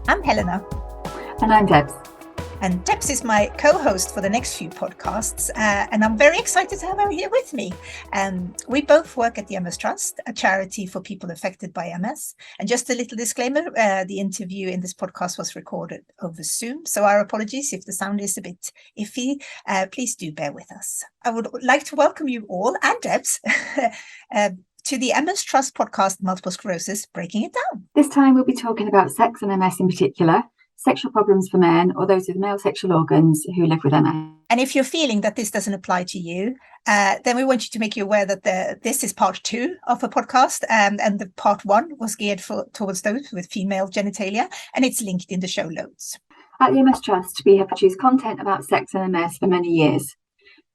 I'm Helena. And I'm Debs. And Debs is my co-host for the next few podcasts, and I'm very excited to have her here with me. We both work at the MS Trust, a charity for people affected by MS. And just a little disclaimer, the interview in this podcast was recorded over Zoom, so our apologies if the sound is a bit iffy. Please do bear with us. I would like to welcome you all, and Debs, to the MS Trust podcast, Multiple Sclerosis, Breaking It Down. This time we'll be talking about sex and MS in particular, sexual problems for men or those with male sexual organs who live with MS. And if you're feeling that this doesn't apply to you, then we want you to make you aware that this is part 2 of a podcast, and the part 1 was geared towards those with female genitalia, and it's linked in the show notes. At the MS Trust, we have produced content about sex and MS for many years.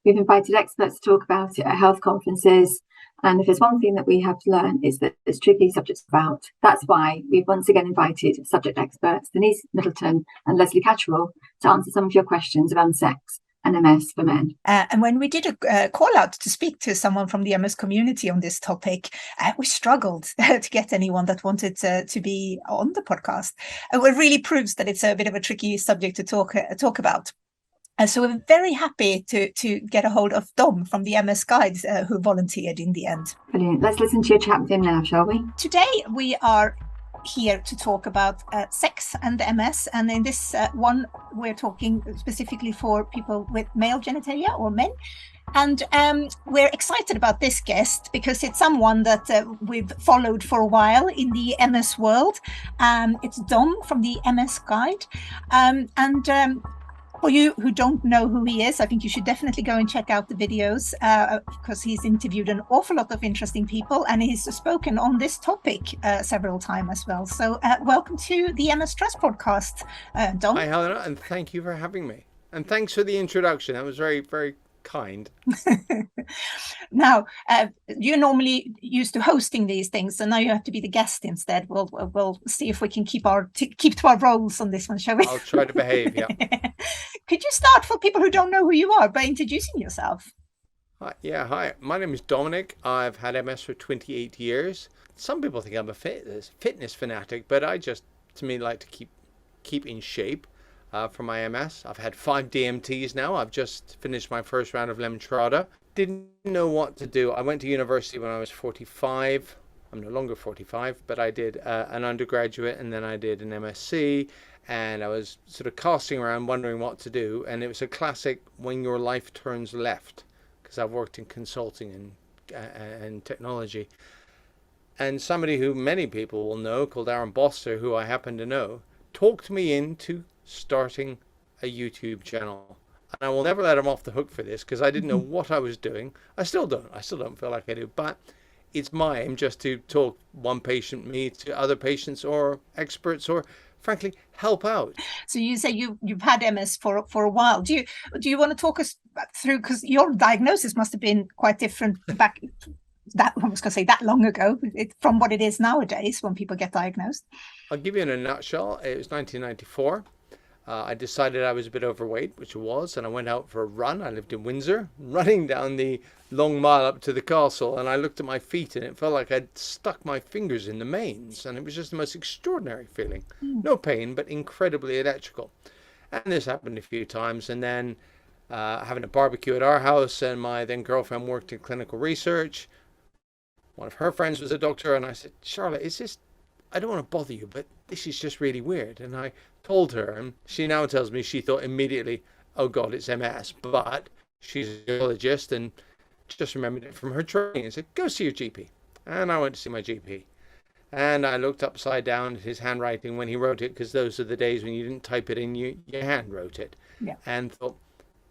We've invited experts to talk about it at health conferences, and if there's one thing that we have to learn is that there's tricky subjects about. That's why we've once again invited subject experts Denise, Middleton and Lesley Catterall to answer some of your questions around sex and MS for men. And when we did a call out to speak to someone from the MS community on this topic, we struggled to get anyone that wanted to be on the podcast. It really proves that it's a bit of a tricky subject to talk about. So we're very happy to get a hold of Dom from the MS Guides, who volunteered in the end. Brilliant. Let's listen to your chat with him now, shall we? Today we are here to talk about sex and MS, and in this one we're talking specifically for people with male genitalia or men. And we're excited about this guest because it's someone that we've followed for a while in the MS world. It's Dom from the MS Guide. For you who don't know who he is, I think you should definitely go and check out the videos because he's interviewed an awful lot of interesting people and he's spoken on this topic several times as well. So welcome to the MS Trust podcast, Dom. Hi, Helena, and thank you for having me. And thanks for the introduction. That was very, very kind. Now, you're normally used to hosting these things, so now you have to be the guest instead. We'll see if we can keep to our roles on this one, shall we? I'll try to behave, yeah. Could you start, for people who don't know who you are, by introducing yourself? Hi. My name is Dominic. I've had MS for 28 years. Some people think I'm a fitness fanatic, but I just, to me, like to keep in shape. For my MS. I've had 5 DMTs now. I've just finished my first round of Lemtrada. Didn't know what to do. I went to university when I was 45. I'm no longer 45, but I did an undergraduate and then I did an MSc, and I was sort of casting around wondering what to do, and it was a classic when your life turns left, because I've worked in consulting and technology. And somebody who many people will know, called Aaron Boster, who I happen to know, talked me into starting a YouTube channel, and I will never let him off the hook for this because I didn't know what I was doing. I still don't feel like I do, but it's my aim just to talk one patient me to other patients or experts, or frankly help out. So you say you've had MS for a while. Do you want to talk us through, because your diagnosis must have been quite different back I was going to say that long ago from what it is nowadays when people get diagnosed? I'll give you in a nutshell. It was 1994. I decided I was a bit overweight, which I was, and I went out for a run. I lived in Windsor, running down the long mile up to the castle, and I looked at my feet and it felt like I'd stuck my fingers in the mains, and it was just the most extraordinary feeling. No pain, but incredibly electrical. And this happened a few times, and then having a barbecue at our house, and my then girlfriend worked in clinical research. One of her friends was a doctor, and I said, Charlotte, I don't want to bother you, but this is just really weird. And I told her, and she now tells me she thought immediately, oh God, it's MS. But she's a neurologist and just remembered it from her training and said, go see your GP. And I went to see my GP. And I looked upside down at his handwriting when he wrote it, because those are the days when you didn't type it in, your hand wrote it. Yeah. And thought,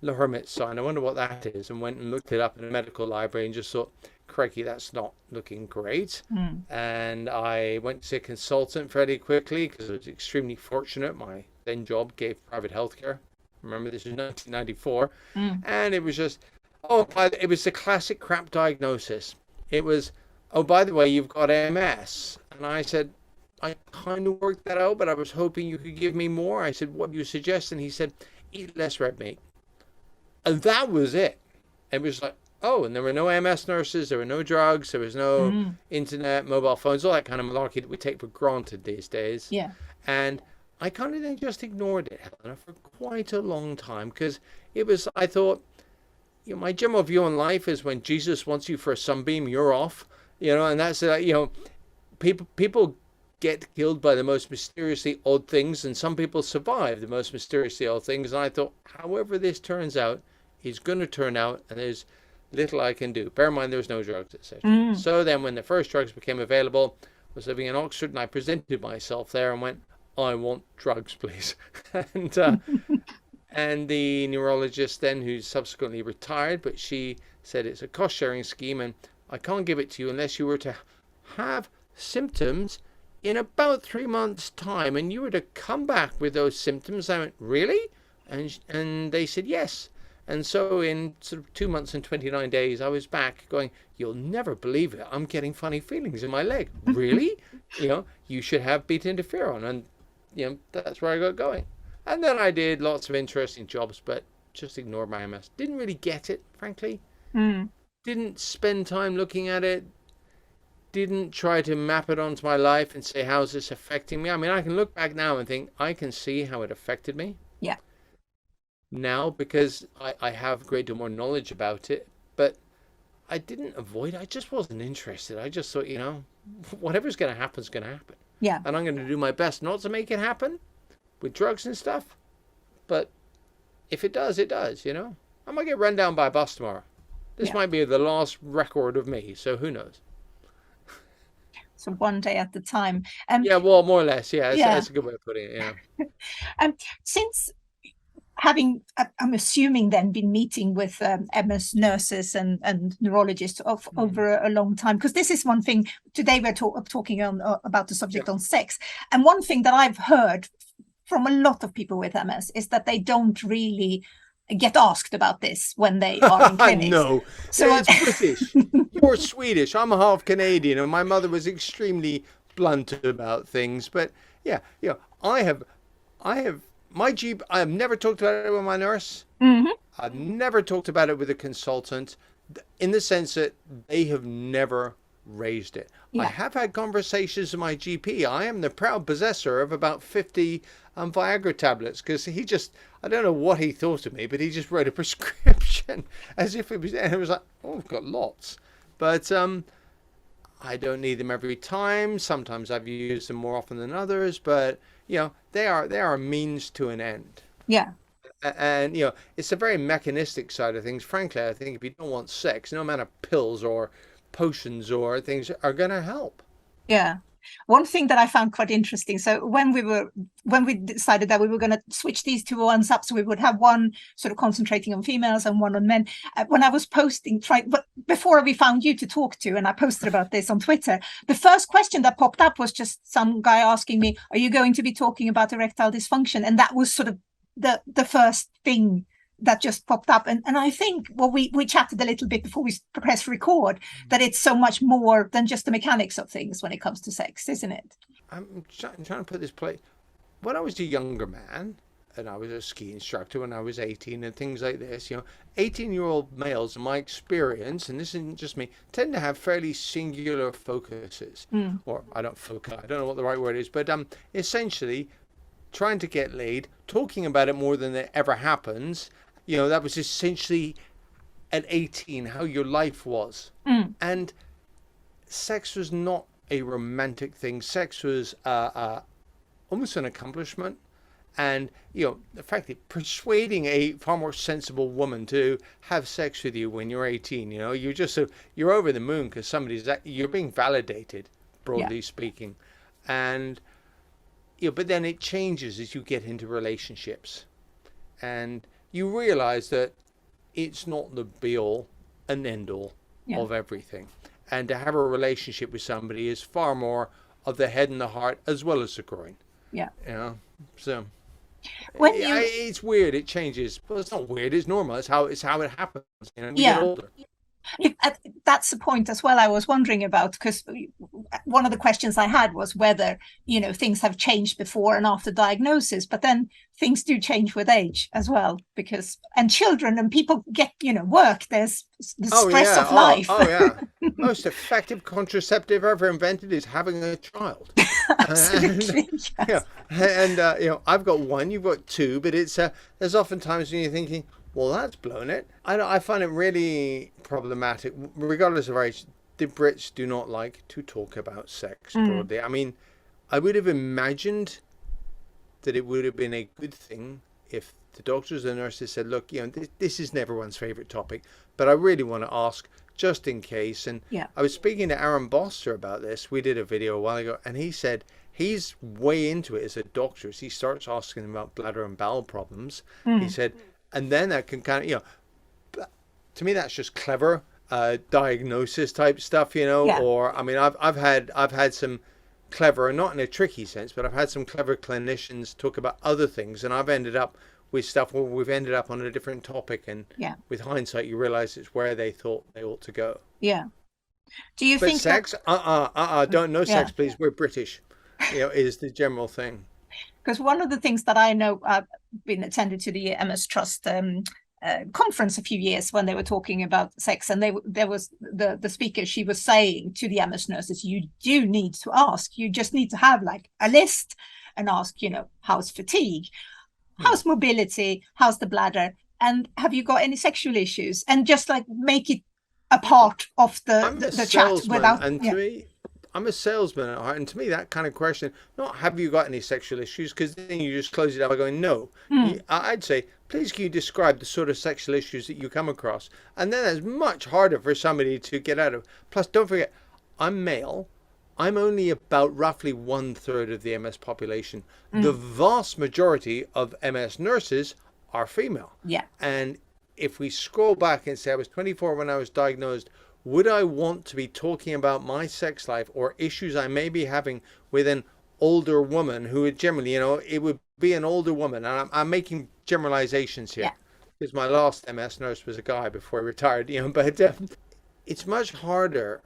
Le Hermit's sign, I wonder what that is. And went and looked it up in a medical library and just thought, crikey, that's not looking great. And I went to see a consultant fairly quickly because I was extremely fortunate. My then job gave private healthcare. Remember, this was 1994. And it was just, it was the classic crap diagnosis. It was, oh, by the way, you've got MS. And I said, I kind of worked that out, but I was hoping you could give me more. I said, what do you suggest? And he said, eat less red meat. And that was it. It was like, oh, and there were no MS nurses, there were no drugs, there was no internet, mobile phones, all that kind of malarkey that we take for granted these days. Yeah. And I kind of then just ignored it, Helena, for quite a long time, because I thought, my general view on life is when Jesus wants you for a sunbeam, you're off, and that's, people get killed by the most mysteriously odd things, and some people survive the most mysteriously odd things. And I thought, however this turns out, is going to turn out, and there's little I can do. Bear in mind, there was no drugs, etc. So then when the first drugs became available, I was living in Oxford, and I presented myself there and went, I want drugs, please. And the neurologist then, who subsequently retired, but she said it's a cost-sharing scheme, and I can't give it to you unless you were to have symptoms in about 3 months' time, and you were to come back with those symptoms. I went, really? And they said yes. And so in sort of 2 months and 29 days, I was back going, you'll never believe it, I'm getting funny feelings in my leg. Really? You should have beta interferon. And that's where I got going. And then I did lots of interesting jobs, but just ignored my MS. Didn't really get it, frankly. Didn't spend time looking at it. Didn't try to map it onto my life and say, how's this affecting me? I mean, I can look back now and think, I can see how it affected me. Yeah. Now, because I have a great deal more knowledge about it, but I didn't avoid it. I just wasn't interested. I just thought, whatever's going to happen is going to happen. Yeah. And I'm going to do my best not to make it happen with drugs and stuff. But if it does, it does, I might get run down by a bus tomorrow. This might be the last record of me, so who knows? So one day at the time. Yeah, well, more or less. Yeah, that's a good way of putting it. Yeah. Since having, I'm assuming then, been meeting with MS nurses and neurologists over a long time, because this is one thing. Today we're talking about the subject on sex, and one thing that I've heard from a lot of people with MS is that they don't really get asked about this when they are in clinics. No, so it's British. You're Swedish. I'm half Canadian, and my mother was extremely blunt about things. But I have my GP. I have never talked about it with my nurse. I've never talked about it with a consultant, in the sense that they have never raised it. I have had conversations with my GP. I am the proud possessor of about 50 Viagra tablets, because I don't know what he thought of me, but he just wrote a prescription as if it was, and it was like, oh, I've got lots. But I don't need them every time. Sometimes I've used them more often than others, but they are a means to an end. Yeah. And it's a very mechanistic side of things. Frankly, I think if you don't want sex, no amount of pills or potions or things are going to help. Yeah. One thing that I found quite interesting, so when we decided that we were going to switch these two ones up, so we would have one sort of concentrating on females and one on men, when I was but before we found you to talk to, and I posted about this on Twitter, the first question that popped up was just some guy asking me, are you going to be talking about erectile dysfunction? And that was sort of the first thing that just popped up. And I think, well, we chatted a little bit before we press record, that it's so much more than just the mechanics of things when it comes to sex, isn't it? I'm trying to put this play. When I was a younger man, and I was a ski instructor when I was 18 and things like this, 18-year-old males, in my experience, and this isn't just me, tend to have fairly singular focuses. Or I don't know what the right word is, but essentially trying to get laid, talking about it more than it ever happens. That was essentially at 18 how your life was. And sex was not a romantic thing. Sex was almost an accomplishment. And, the fact that persuading a far more sensible woman to have sex with you when you're 18, you're over the moon because you're being validated, broadly speaking. And, but then it changes as you get into relationships. And you realize that it's not the be all and end all of everything. And to have a relationship with somebody is far more of the head and the heart as well as the groin. Yeah. So it's weird. It changes. Well, it's not weird. It's normal. It's how it happens. You get older. That's the point as well I was wondering about, because one of the questions I had was whether, things have changed before and after diagnosis, but then things do change with age as well, and children and people get, work, there's the stress of life. Oh yeah. Most effective contraceptive ever invented is having a child. Absolutely. And, Yes. I've got one, you've got two, but it's there's often times when you're thinking, well, that's blown it. I find it really problematic, regardless of age. The Brits do not like to talk about sex broadly. I mean, I would have imagined that it would have been a good thing if the doctors and nurses said, look, this isn't everyone's favorite topic, but I really want to ask just in case. And Yeah. I was speaking to Aaron Boster about this. We did a video a while ago, and he said he's way into it as a doctor. As he starts asking about bladder and bowel problems, he said, and then that can kind of, to me, that's just clever diagnosis type stuff, Yeah. or, I mean, I've had some clever, not in a tricky sense, but I've had some clever clinicians talk about other things, and I've ended up with stuff where we've ended up on a different topic, and Yeah. with hindsight, you realize it's where they thought they ought to go. Yeah. Do you But think sex, don't know sex, Yeah. please. We're British, is the general thing. Because one of the things that I know, I've been attended to the MS Trust conference a few years when they were talking about sex, and there was the speaker, she was saying to the MS nurses, you do need to ask, you just need to have like a list and ask, how's fatigue, how's mobility, how's the bladder, and have you got any sexual issues, and just like make it a part of I'm the a chat salesman, without and to me, I'm a salesman at heart, and to me, that kind of question, not have you got any sexual issues, because then you just close it up by going no. I'd say, please can you describe the sort of sexual issues that you come across, and then it's much harder for somebody to get out of. Plus, don't forget, I'm male. I'm only about roughly 1/3 of the MS population. The vast majority of MS nurses are female. Yeah. And if we scroll back and say I was 24 when I was diagnosed, would I want to be talking about my sex life or issues I may be having with an older woman who would generally, it would be an older woman. And I'm making generalizations here, because my last MS nurse was a guy before he retired, but it's much harder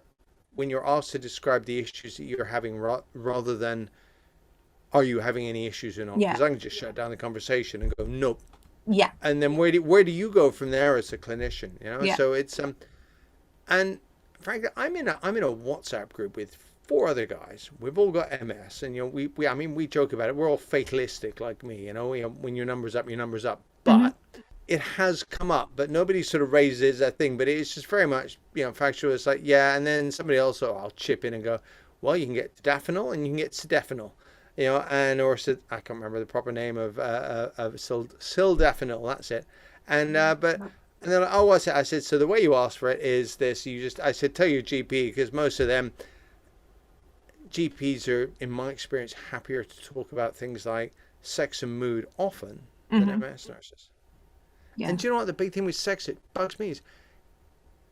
when you're asked to describe the issues that you're having rather than are you having any issues or not? Yeah. Because I can just shut down the conversation and go, nope. Yeah. And then where do you go from there as a clinician? Yeah. So it's and frankly, I'm in a WhatsApp group with 4 other guys. We've all got MS, and we joke about it. We're all fatalistic like me. When your number's up, your number's up. But it has come up, but nobody sort of raises that thing. But it's just very much factual. It's like and then somebody else, I'll chip in and go, well, you can get tadalafil and you can get sildenafil. I can't remember the proper name of sildenafil. That's it. And and then I said, so the way you ask for it is this. I said, tell your GP, because most of them GPs are, in my experience, happier to talk about things like sex and mood often than MS nurses. Yeah. And do you know what the big thing with sex, it bugs me, is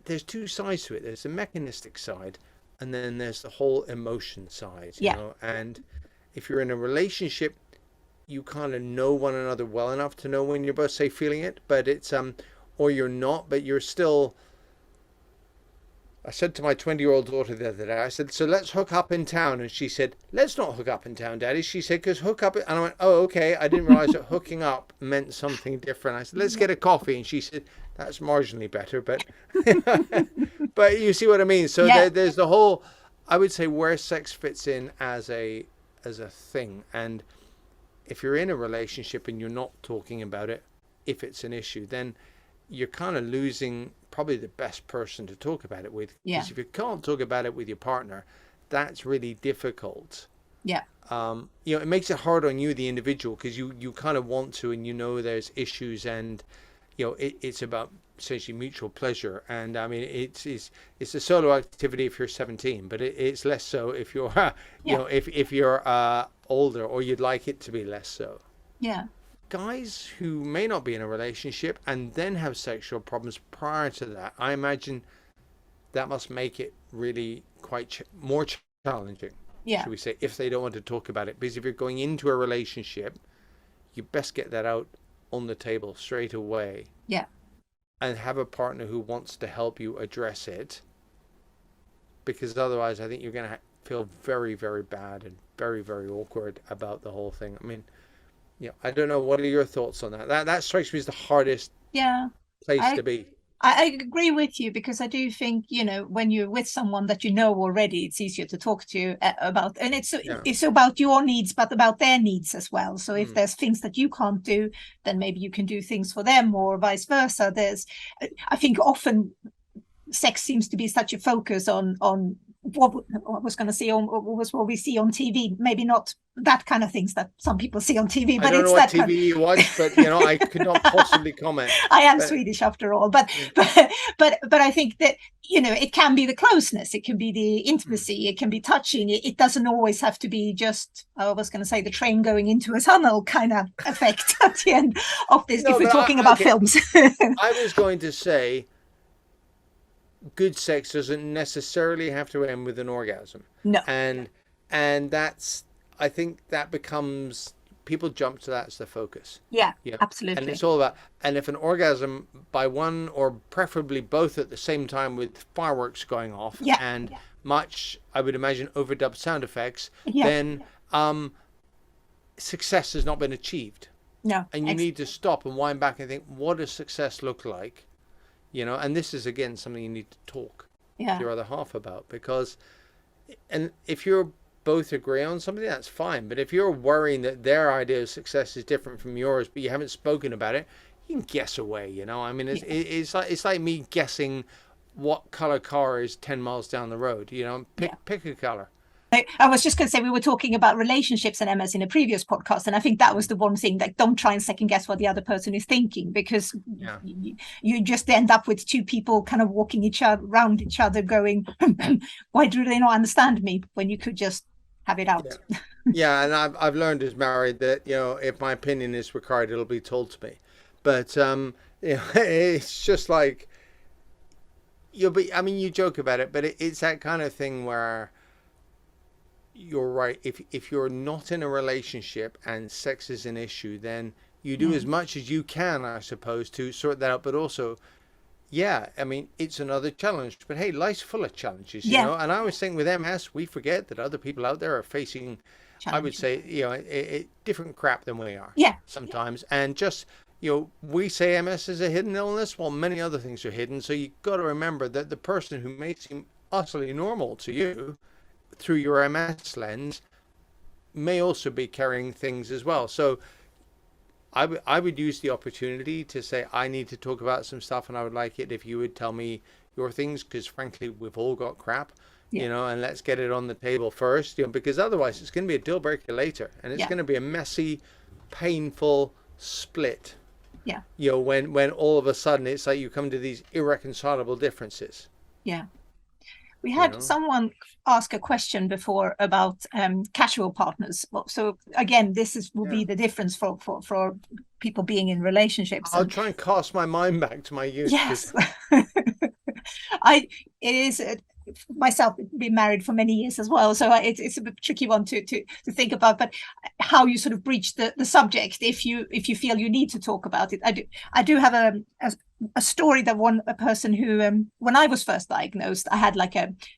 there's 2 sides to it. There's the mechanistic side, and then there's the whole emotion side. And if you're in a relationship, you kind of know one another well enough to know when you're both, say, feeling it, but it's or you're not, but you're still. I said to my 20-year-old daughter the other day, I said, so let's hook up in town. And she said, let's not hook up in town, Daddy. She said, because hook up. And I went, oh, okay. I didn't realize that hooking up meant something different. I said, let's get a coffee. And she said, that's marginally better. But but you see what I mean? So there's the whole, I would say, where sex fits in as a thing. And if you're in a relationship and you're not talking about it, if it's an issue, then you're kind of losing probably the best person to talk about it with. Because if you can't talk about it with your partner, that's really difficult. Yeah. It makes it hard on you, the individual, because you kind of want to, and there's issues, and it's about essentially mutual pleasure. And I mean, it's a solo activity if you're 17, but it's less so if you're if you're older, or you'd like it to be less so. Yeah. Guys who may not be in a relationship and then have sexual problems prior to that, I imagine that must make it really quite more challenging, should we say, if they don't want to talk about it. Because if you're going into a relationship, you best get that out on the table straight away. Yeah. and have a partner who wants to help you address it, because otherwise I think you're going to feel very, very bad and very, very awkward about the whole thing. I mean, I don't know. What are your thoughts on that? That strikes me as the hardest place I to be. I agree with you, because I do think, when you're with someone that you know already, it's easier to talk to about, and it's about your needs, but about their needs as well. So if there's things that you can't do, then maybe you can do things for them, or vice versa. I think often sex seems to be such a focus on what I was going to say, on what we see on TV. Maybe not that kind of things that some people see on TV, but I don't it's know what that TV you watch, but I could not possibly comment. I am Swedish after all, but I think that it can be the closeness, it can be the intimacy, it can be touching. It doesn't always have to be just, I was going to say, the train going into a tunnel kind of effect at the end of this. If we're talking about films, I was going to say, good sex doesn't necessarily have to end with an orgasm. No. And that's, I think that becomes, people jump to that as the focus. Yeah, absolutely. And it's all about, and if an orgasm by one or preferably both at the same time with fireworks going off much, I would imagine, overdubbed sound effects, then success has not been achieved. No. And you need to stop and wind back and think, what does success look like? And this is, again, something you need to talk to your other half about, because, and if you're both agree on something, that's fine. But if you're worrying that their idea of success is different from yours, but you haven't spoken about it, you can guess away, I mean, it's like me guessing what color car is 10 miles down the road, pick a color. I was just going to say, we were talking about relationships and MS in a previous podcast, and I think that was the one thing, like, don't try and second guess what the other person is thinking, because you just end up with two people kind of walking around each other going, why do they not understand me, when you could just have it out. And I've learned as married that, if my opinion is required, it'll be told to me. But it's just like, I mean, you joke about it, but it's that kind of thing where, you're right. If you're not in a relationship and sex is an issue, then you do as much as you can, I suppose, to sort that out. But also, I mean, it's another challenge. But hey, life's full of challenges, you know. And I always think with MS, we forget that other people out there are facing, I would say, different crap than we are. Sometimes, and just, we say MS is a hidden illness. Well, many other things are hidden. So you got to remember that the person who may seem utterly normal to you, through your MS lens, may also be carrying things as well. So I would use the opportunity to say, I need to talk about some stuff, and I would like it if you would tell me your things, because frankly, we've all got crap, and let's get it on the table first, because otherwise it's going to be a deal breaker later, and it's going to be a messy, painful split. When all of a sudden it's like you come to these irreconcilable differences. We had someone ask a question before about casual partners. So again, will be the difference for people being in relationships. I'll try and cast my mind back to my youth. Yes, myself been married for many years as well, so it's a bit tricky one to think about. But how you sort of breach the subject if you feel you need to talk about it. I do have a story that a person who when I was first diagnosed, I had like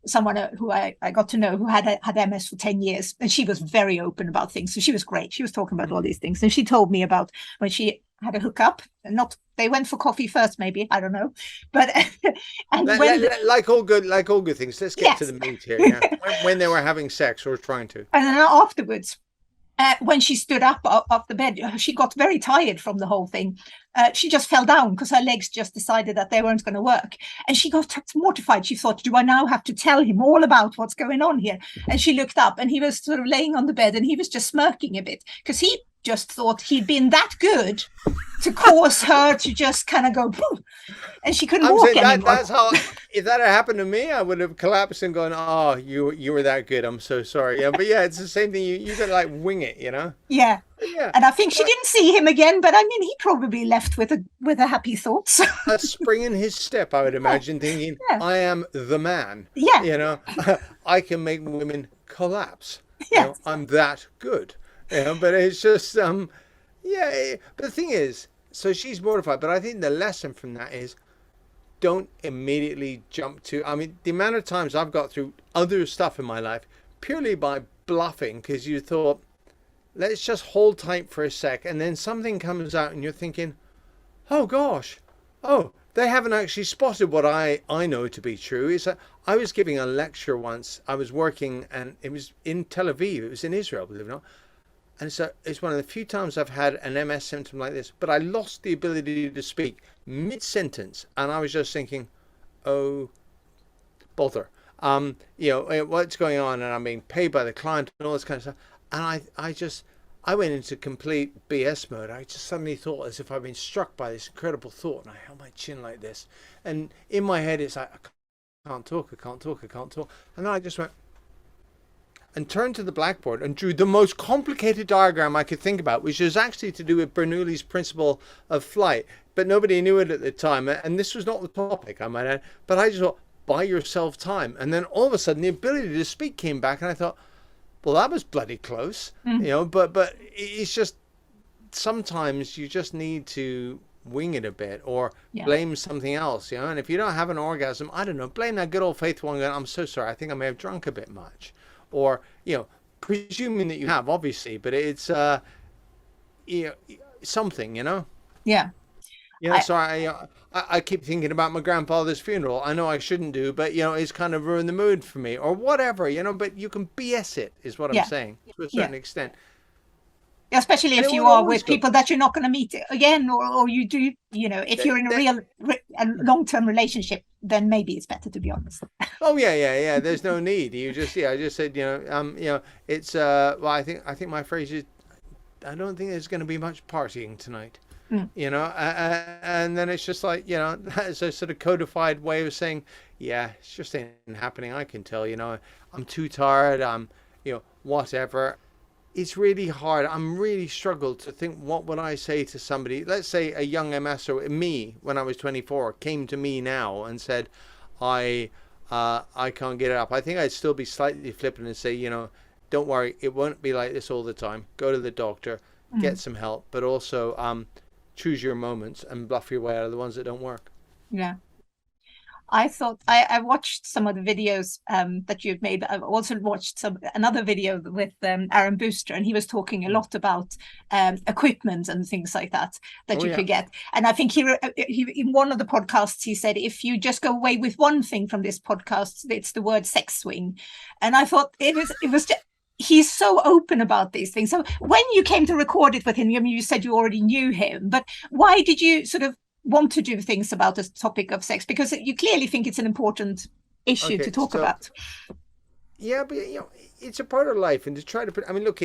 someone who I got to know who had MS for 10 years, and she was very open about things. So she was great. She was talking about all these things, and she told me about when she had a hookup. They went for coffee first, maybe, I don't know, but and like all good things. Let's get to the meat here. When they were having sex or trying to, and then afterwards, when she stood up off the bed, she got very tired from the whole thing. She just fell down because her legs just decided that they weren't going to work. And she got mortified. She thought, do I now have to tell him all about what's going on here? And she looked up, and he was sort of laying on the bed, and he was just smirking a bit, because he just thought he'd been that good to cause her to just kind of go boom, and she couldn't walk anymore. That's how, if that had happened to me, I would have collapsed and gone, oh, you were that good, I'm so sorry. But it's the same thing. You gotta like wing it, Yeah. And I think she didn't see him again, but I mean, he probably left with a happy thought. A spring in his step, I would imagine, thinking, I am the man. I can make women collapse. I'm that good. But it's just, but the thing is, so she's mortified, but I think the lesson from that is, don't immediately jump to, I mean, the amount of times I've got through other stuff in my life purely by bluffing, because you thought, let's just hold tight for a sec, and then something comes out and you're thinking, oh gosh, oh, they haven't actually spotted what I know to be true. Is that I was giving a lecture once. I was working, and it was in Tel Aviv. It was in Israel, believe it or not. And so it's one of the few times I've had an MS symptom like this. But I lost the ability to speak mid-sentence, and I was just thinking, oh, bother. What's going on? And I'm being paid by the client and all this kind of stuff. And I went into complete BS mode. I just suddenly thought, as if I'd been struck by this incredible thought, and I held my chin like this. And in my head, it's like, I can't talk. And then I just went and turned to the blackboard and drew the most complicated diagram I could think about, which is actually to do with Bernoulli's principle of flight. But nobody knew it at the time. And this was not the topic, I might add. But I just thought, buy yourself time. And then all of a sudden, the ability to speak came back, and I thought, well, that was bloody close, but it's just sometimes you just need to wing it a bit, or blame something else, and if you don't have an orgasm, I don't know, blame that good old faithful one going, I'm so sorry, I think I may have drunk a bit much, or, presuming that you have, obviously, but it's, something, Yeah. Sorry, I keep thinking about my grandfather's funeral. I know I shouldn't do, but, it's kind of ruined the mood for me, or whatever, but you can BS it, is what I'm saying, to a certain extent. Especially if you are with people that you're not going to meet again, or you do, if you're in a long-term relationship, then maybe it's better to be honest. Oh, yeah. There's no need. You just, I just said, it's, well, I think my phrase is, I don't think there's going to be much partying tonight. And then it's just like, that's a sort of codified way of saying, it's just ain't happening. I can tell, I'm too tired. I'm, whatever. It's really hard. I'm really struggled to think, what would I say to somebody? Let's say a young MS, or me when I was 24 came to me now and said, I can't get it up. I think I'd still be slightly flippant and say, don't worry, it won't be like this all the time. Go to the doctor, get some help, but also, choose your moments and bluff your way out of the ones that don't work. Yeah. I thought I watched some of the videos that you've made. I've also watched another video with Aaron Booster, and he was talking a lot about equipment and things like that you could get. And I think he in one of the podcasts he said, if you just go away with one thing from this podcast, it's the word sex swing. And I thought it was just, he's so open about these things. So when you came to record it with him, you said you already knew him, but why did you sort of want to do things about this topic of sex? Because you clearly think it's an important issue to talk about. Yeah, but it's a part of life, and to try to put, look,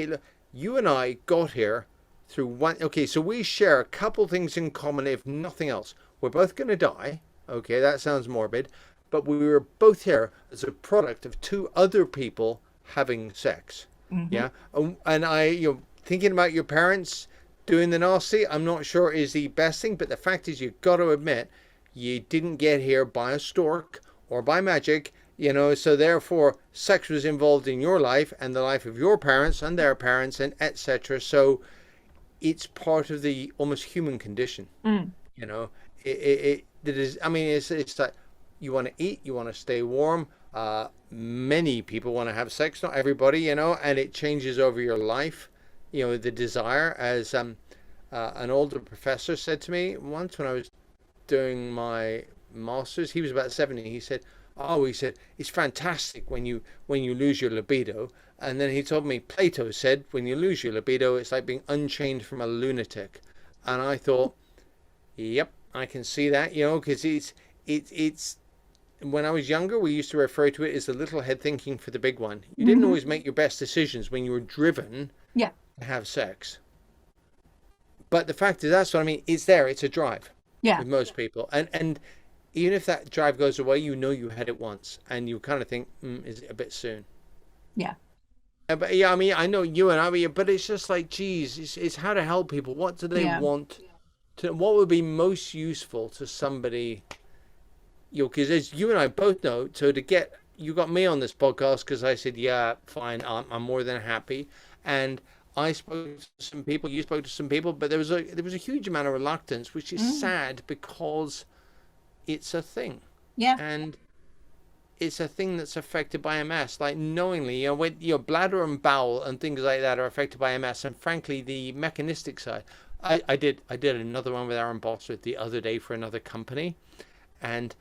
you and I got here through one. Okay, so we share a couple things in common, if nothing else. We're both going to die. Okay, that sounds morbid, but we were both here as a product of two other people having sex. Yeah, and I, thinking about your parents doing the nasty, I'm not sure is the best thing, but the fact is, you've got to admit, you didn't get here by a stork or by magic, so therefore sex was involved in your life and the life of your parents and their parents and etc. So it's part of the almost human condition. It is, it's like, you want to eat, you want to stay warm. Many people want to have sex, not everybody, and it changes over your life. The desire, as an older professor said to me once when I was doing my master's, he was about 70. He said, it's fantastic when you lose your libido. And then he told me, Plato said, when you lose your libido, it's like being unchained from a lunatic. And I thought, yep, I can see that, because it's when I was younger, we used to refer to it as the little head thinking for the big one. You didn't always make your best decisions when you were driven to have sex. But the fact is, that's what I mean. It's there. It's a drive with most people. And even if that drive goes away, you had it once. And you kind of think, is it a bit soon? Yeah. But I know you and I, but it's just like, geez, it's how to help people. What do they want? What would be most useful to somebody? Because as you and I both know, so you got me on this podcast because I said, yeah, fine, I'm more than happy. And I spoke to some people, you spoke to some people, but there was a huge amount of reluctance, which is sad, because it's a thing. Yeah. And it's a thing that's affected by MS, like knowingly, when your bladder and bowel and things like that are affected by MS. And frankly, the mechanistic side, I did another one with Aaron Bosworth the other day for another company, and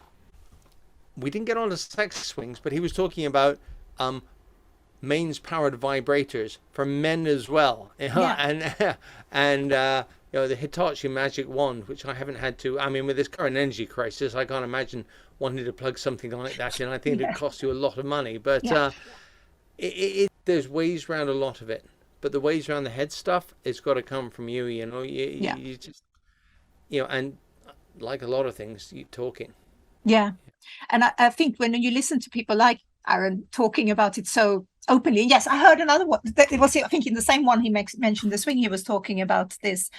we didn't get on to sex swings, but he was talking about mains powered vibrators for men as well. And the Hitachi Magic Wand, which I haven't had to. I mean, with this current energy crisis, I can't imagine wanting to plug something like that in. I think it'd cost you a lot of money. But there's ways around a lot of it. But the ways around the head stuff, it's got to come from you. You just, and like a lot of things, you're talking. Yeah. And I think when you listen to people like Aaron talking about it so openly, yes, I heard another one. It was, I think, in the same one he mentioned the swing. He was talking about this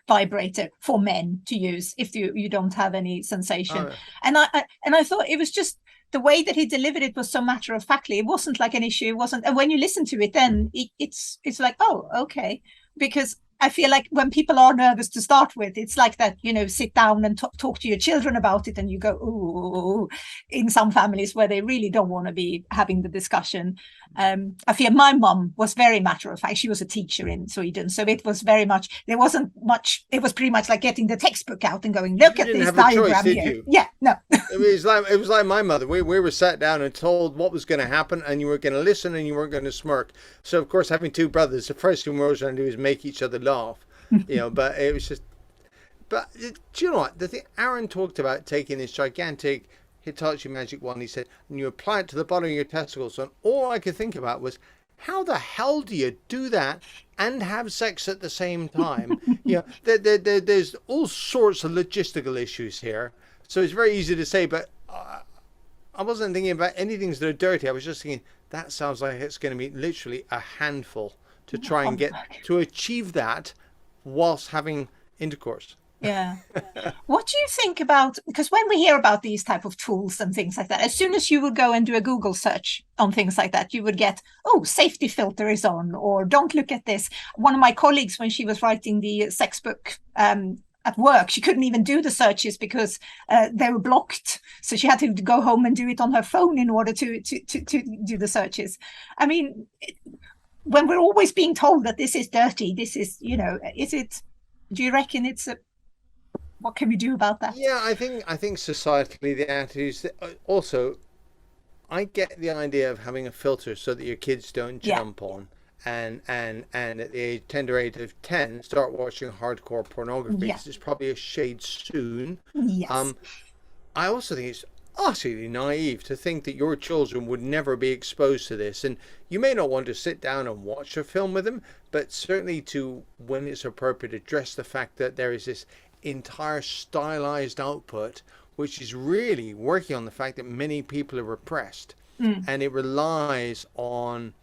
vibrator for men to use if you don't have any sensation. And I thought it was just the way that he delivered it was so matter of factly. It wasn't like an issue. It wasn't. And when you listen to it, then it's like, oh, okay, because I feel like when people are nervous to start with, it's like that, sit down and talk to your children about it, and you go, ooh, in some families where they really don't want to be having the discussion. I feel my mum was very matter of fact. She was a teacher in Sweden, so it was very much, there wasn't much, it was pretty much like getting the textbook out and going, look at this diagram here. Yeah, no. It was like my mother. We were sat down and told what was going to happen, and you were going to listen and you weren't going to smirk. So of course, having two brothers, the first thing we were trying to do is make each other laugh, but it was just, but do you know what? The thing Aaron talked about, taking this gigantic Hitachi Magic Wand, he said, and you apply it to the bottom of your testicles, and all I could think about was, how the hell do you do that and have sex at the same time? There's all sorts of logistical issues here. So it's very easy to say, but I wasn't thinking about anything that are dirty. I was just thinking, that sounds like it's going to be literally a handful to try and get to achieve that whilst having intercourse. Yeah. What do you think about, because when we hear about these type of tools and things like that, as soon as you would go and do a Google search on things like that, you would get, oh, safety filter is on, or don't look at this. One of my colleagues, when she was writing the sex book at work, she couldn't even do the searches because they were blocked. So she had to go home and do it on her phone in order to do the searches. I mean, when we're always being told that this is dirty, this is, is it, do you reckon it's what can we do about that? Yeah, I think societally the attitude is also, I get the idea of having a filter so that your kids don't jump on and at the tender age of 10 start watching hardcore pornography, because it's probably a shade soon. Yes. I also think it's utterly naive to think that your children would never be exposed to this, and you may not want to sit down and watch a film with them, but certainly to, when it's appropriate, address the fact that there is this entire stylized output which is really working on the fact that many people are repressed, and it relies on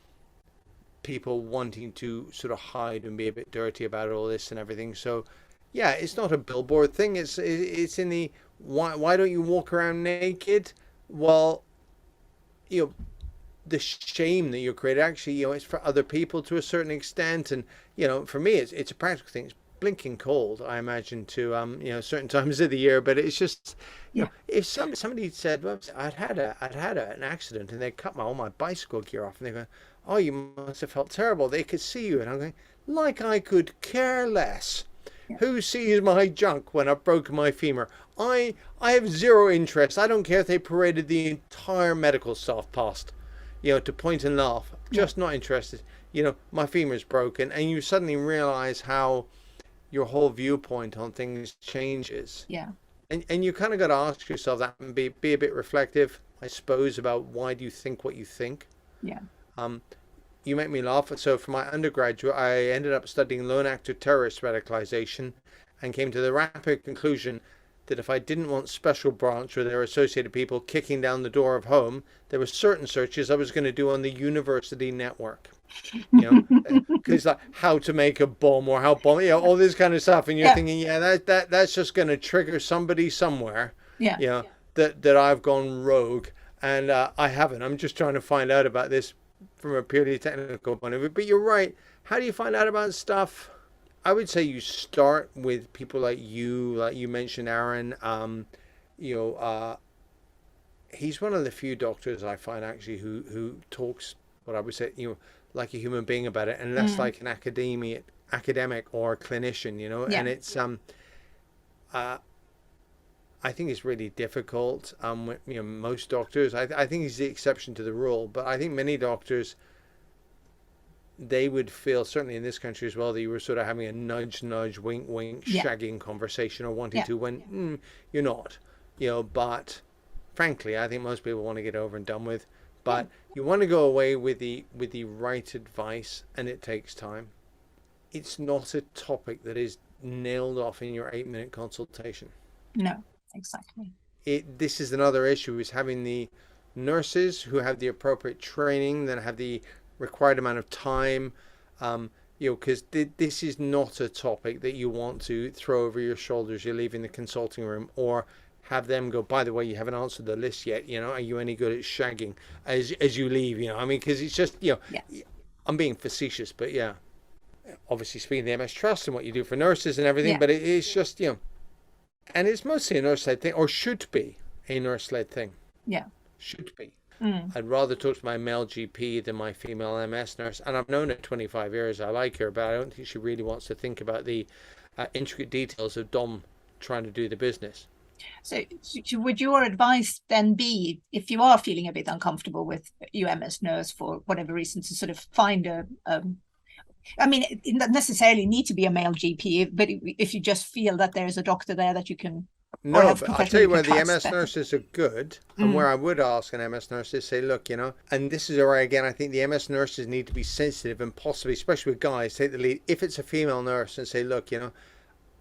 people wanting to sort of hide and be a bit dirty about all this and everything. So yeah, it's not a billboard thing. It's in the why don't you walk around naked? Well, the shame that you create, actually, it's for other people to a certain extent, and for me it's a practical thing. It's blinking cold, I imagine, to certain times of the year, but it's just if somebody said, well, I'd had an accident and they cut all my bicycle gear off, and they go, oh, you must have felt terrible, they could see you, and I'm going, like I could care less. Who sees my junk when I've broken my femur? I have zero interest. I don't care if they paraded the entire medical staff past, to point and laugh. Just not interested. My femur's broken, and you suddenly realize how your whole viewpoint on things changes. Yeah. And you kind of got to ask yourself that, and be a bit reflective, I suppose, about why do you think what you think. Yeah. You make me laugh. So for my undergraduate, I ended up studying lone actor terrorist radicalization, and came to the rapid conclusion that if I didn't want special branch or their associated people kicking down the door of home, there were certain searches I was going to do on the university network. Because like how to make a bomb, or how bomb, all this kind of stuff, and you're thinking, that's just going to trigger somebody somewhere. That I've gone rogue, and I haven't. I'm just trying to find out about this from a purely technical point of view. But you're right. How do you find out about stuff? I would say you start with people like you mentioned, Aaron. you know, he's one of the few doctors I find actually who talks what I would say, like a human being about it, and less like an academic or clinician, Yeah. And it's I think it's really difficult. Most doctors, I think he's the exception to the rule, but I think many doctors, they would feel, certainly in this country as well, that you were sort of having a nudge, wink, Yeah. shagging conversation, or wanting Yeah. to, when you're not, but frankly, I think most people want to get over and done with. But you want to go away with the right advice, and it takes time. It's not a topic that is nailed off in your 8-minute consultation. No, exactly. This is another issue, is having the nurses who have the appropriate training, then have the required amount of time, because this is not a topic that you want to throw over your shoulders. You're leaving the consulting room, or have them go, by the way, you haven't answered the list yet, are you any good at shagging, as you leave, because it's just, Yeah. I'm being facetious, but yeah, obviously speaking of the MS Trust and what you do for nurses and everything, Yeah. but it's just, and it's mostly a nurse-led thing, or should be a nurse-led thing. Yeah. Should be. Mm. I'd rather talk to my male GP than my female MS nurse, and I've known her 25 years. I like her, but I don't think she really wants to think about the intricate details of Dom trying to do the business. So would your advice then be, if you are feeling a bit uncomfortable with UMS nurse for whatever reason, to sort of find I mean, it doesn't necessarily need to be a male GP, but if you just feel that there's a doctor there that you can... No, but I'll tell you where the MS nurses are good, and where I would ask an MS nurse is say, look, and this is where, again, I think the MS nurses need to be sensitive, and possibly, especially with guys, take the lead. If it's a female nurse, and say, look,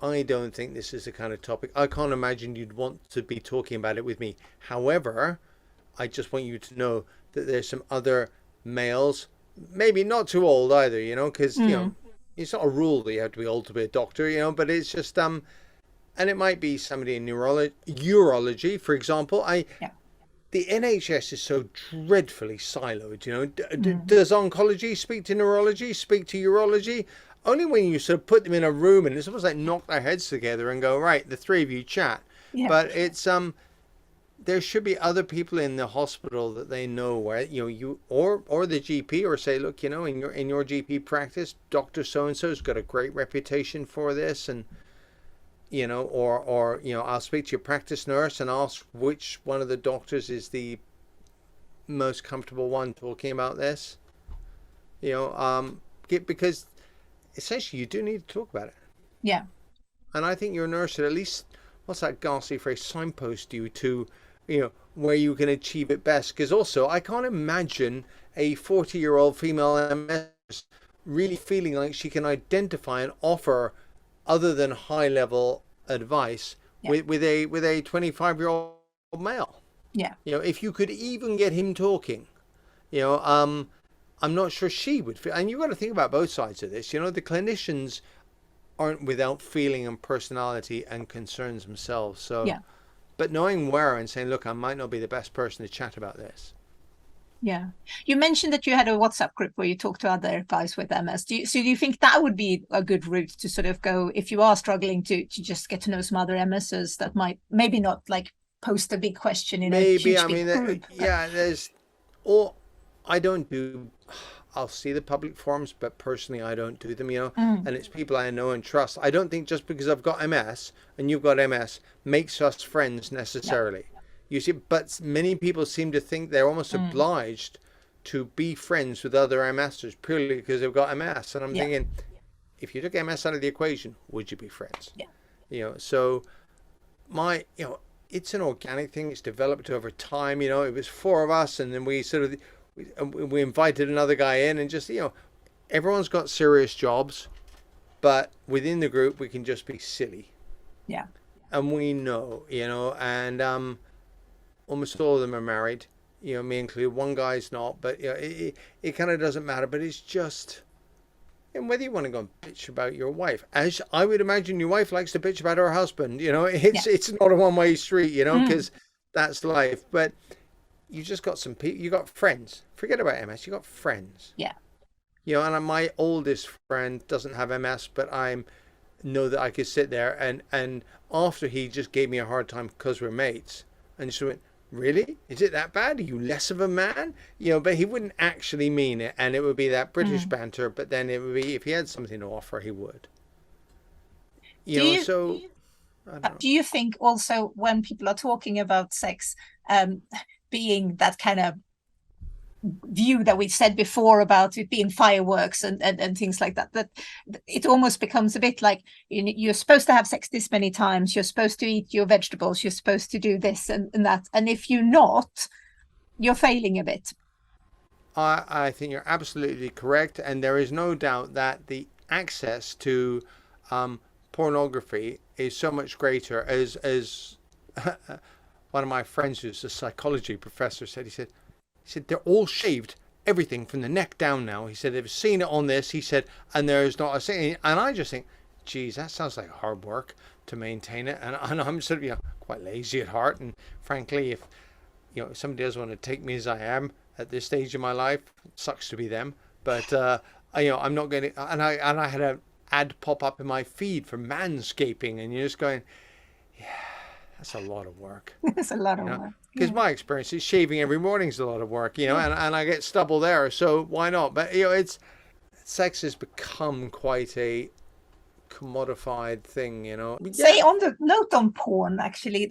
I don't think this is the kind of topic. I can't imagine you'd want to be talking about it with me. However, I just want you to know that there's some other males, maybe not too old either, because, it's not a rule that you have to be old to be a doctor, but it's just, and it might be somebody in urology, for example. The NHS is so dreadfully siloed, Does oncology speak to neurology, speak to urology? Only when you sort of put them in a room and it's almost like knock their heads together and go, right, the three of you chat. Yeah. But it's there should be other people in the hospital that they know where you or the GP, or say, look, in your GP practice, Dr. so and so's got a great reputation for this, and or I'll speak to your practice nurse and ask which one of the doctors is the most comfortable one talking about this. Because essentially you do need to talk about it. Yeah. And I think your nurse should at least, what's that ghastly phrase, signpost you to, where you can achieve it best. Because also, I can't imagine a 40-year-old female MS really feeling like she can identify and offer other than high-level advice with a 25-year-old male. Yeah. If you could even get him talking, I'm not sure she would feel. And you've got to think about both sides of this. The clinicians aren't without feeling and personality and concerns themselves. So, but knowing where and saying, look, I might not be the best person to chat about this. Yeah. You mentioned that you had a WhatsApp group where you talk to other guys with MS. Do you think that would be a good route to sort of go, if you are struggling to just get to know some other MSs that might maybe not like post a big question in a huge big group? There's, I'll see the public forums, but personally I don't do them, and it's people I know and trust. I don't think just because I've got MS and you've got MS makes us friends necessarily. You see, but many people seem to think they're almost obliged to be friends with other MSers purely because they've got MS. And I'm thinking, if you took MS out of the equation, would you be friends? So it's an organic thing. It's developed over time. It was 4 of us, and then we invited another guy in, and just, everyone's got serious jobs, but within the group we can just be silly. Yeah. And we know, and almost all of them are married, me included. One guy's not, but it kind of doesn't matter. But it's just, and whether you want to go and bitch about your wife, as I would imagine your wife likes to bitch about her husband, it's not a one-way street, because that's life. But you just got some people, you got friends. Forget about MS, you got friends. Yeah. And my oldest friend doesn't have MS, but I'm know that I could sit there and after he just gave me a hard time because we're mates, and just went, really? Is it that bad? Are you less of a man? But he wouldn't actually mean it, and it would be that British banter, but then it would be, if he had something to offer, he would. So I don't know. Do you think also when people are talking about sex, being that kind of view that we've said before about it being fireworks and things like that, that it almost becomes a bit like you're supposed to have sex this many times, you're supposed to eat your vegetables, you're supposed to do this and that, and if you're not, you're failing a bit. I think you're absolutely correct, and there is no doubt that the access to pornography is so much greater. As one of my friends who's a psychology professor said, he said they're all shaved, everything from the neck down now. He said they've seen it on this, he said, and there's not a thing. And I just think, geez, that sounds like hard work to maintain it. And I'm sort of quite lazy at heart, and frankly, if somebody does want to take me as I am at this stage of my life, it sucks to be them. But I'm not going to. And I had an ad pop up in my feed for manscaping, and you're just going, yeah, that's a lot of work. It's a lot of work. Because my experience is shaving every morning is a lot of work, and I get stubble there, so why not? But sex has become quite a commodified thing, Say on the note on porn, actually,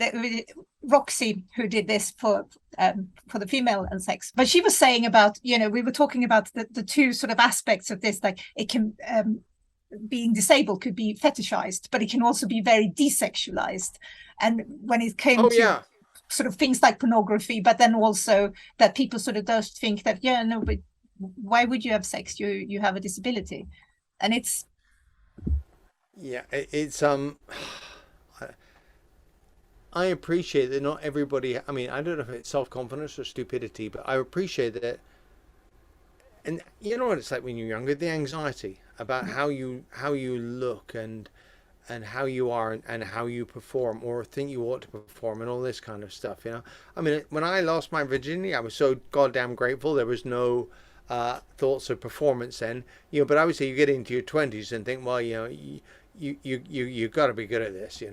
Roxy, who did this for the female and sex, but she was saying about, we were talking about the two sort of aspects of this, like it can being disabled could be fetishized, but it can also be very desexualized. And when it came to sort of things like pornography, but then also that people sort of does think that, but why would you have sex? You have a disability. And it's I appreciate that not everybody, I mean, I don't know if it's self-confidence or stupidity, but I appreciate that. And you know what it's like when you're younger, the anxiety about how you look and how you are and how you perform or think you ought to perform and all this kind of stuff, I mean, when I lost my virginity, I was so goddamn grateful. There was no thoughts of performance then, but I would say you get into your 20s and think, well, you got to be good at this,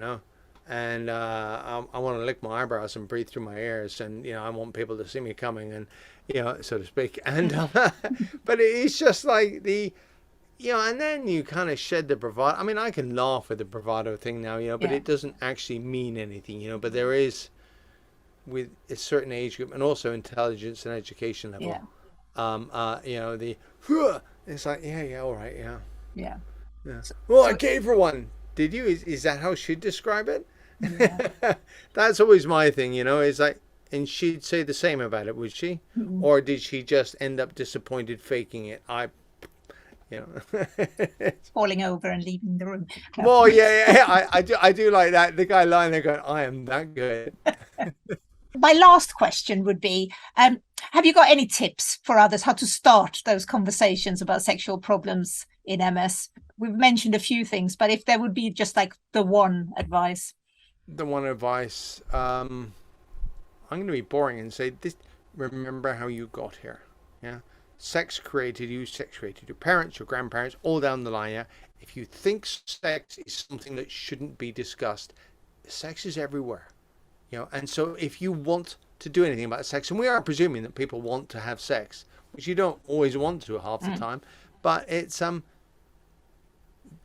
and I want to lick my eyebrows and breathe through my ears, and I want people to see me coming, and so to speak, and but it's just like and then you kind of shed the bravado. I mean, I can laugh with the bravado thing now, but it doesn't actually mean anything, but there is, with a certain age group and also intelligence and education level, it's like, all right, yeah. Well, I gave her one. Did you? Is that how she'd describe it? Yeah. That's always my thing, is like, and she'd say the same about it, would she? Mm-hmm. Or did she just end up disappointed faking it? Falling over and leaving the room. Well, I do like that. The guy lying there going, I am that good. My last question would be, have you got any tips for others how to start those conversations about sexual problems in MS? We've mentioned a few things, but if there would be just like the one advice. The one advice, I'm going to be boring and say this: remember how you got here. Yeah, sex created you, sex created your parents, your grandparents, all down the line. Yeah, if you think sex is something that shouldn't be discussed, sex is everywhere. And so if you want to do anything about sex, and we are presuming that people want to have sex, which you don't always want to half the time, but it's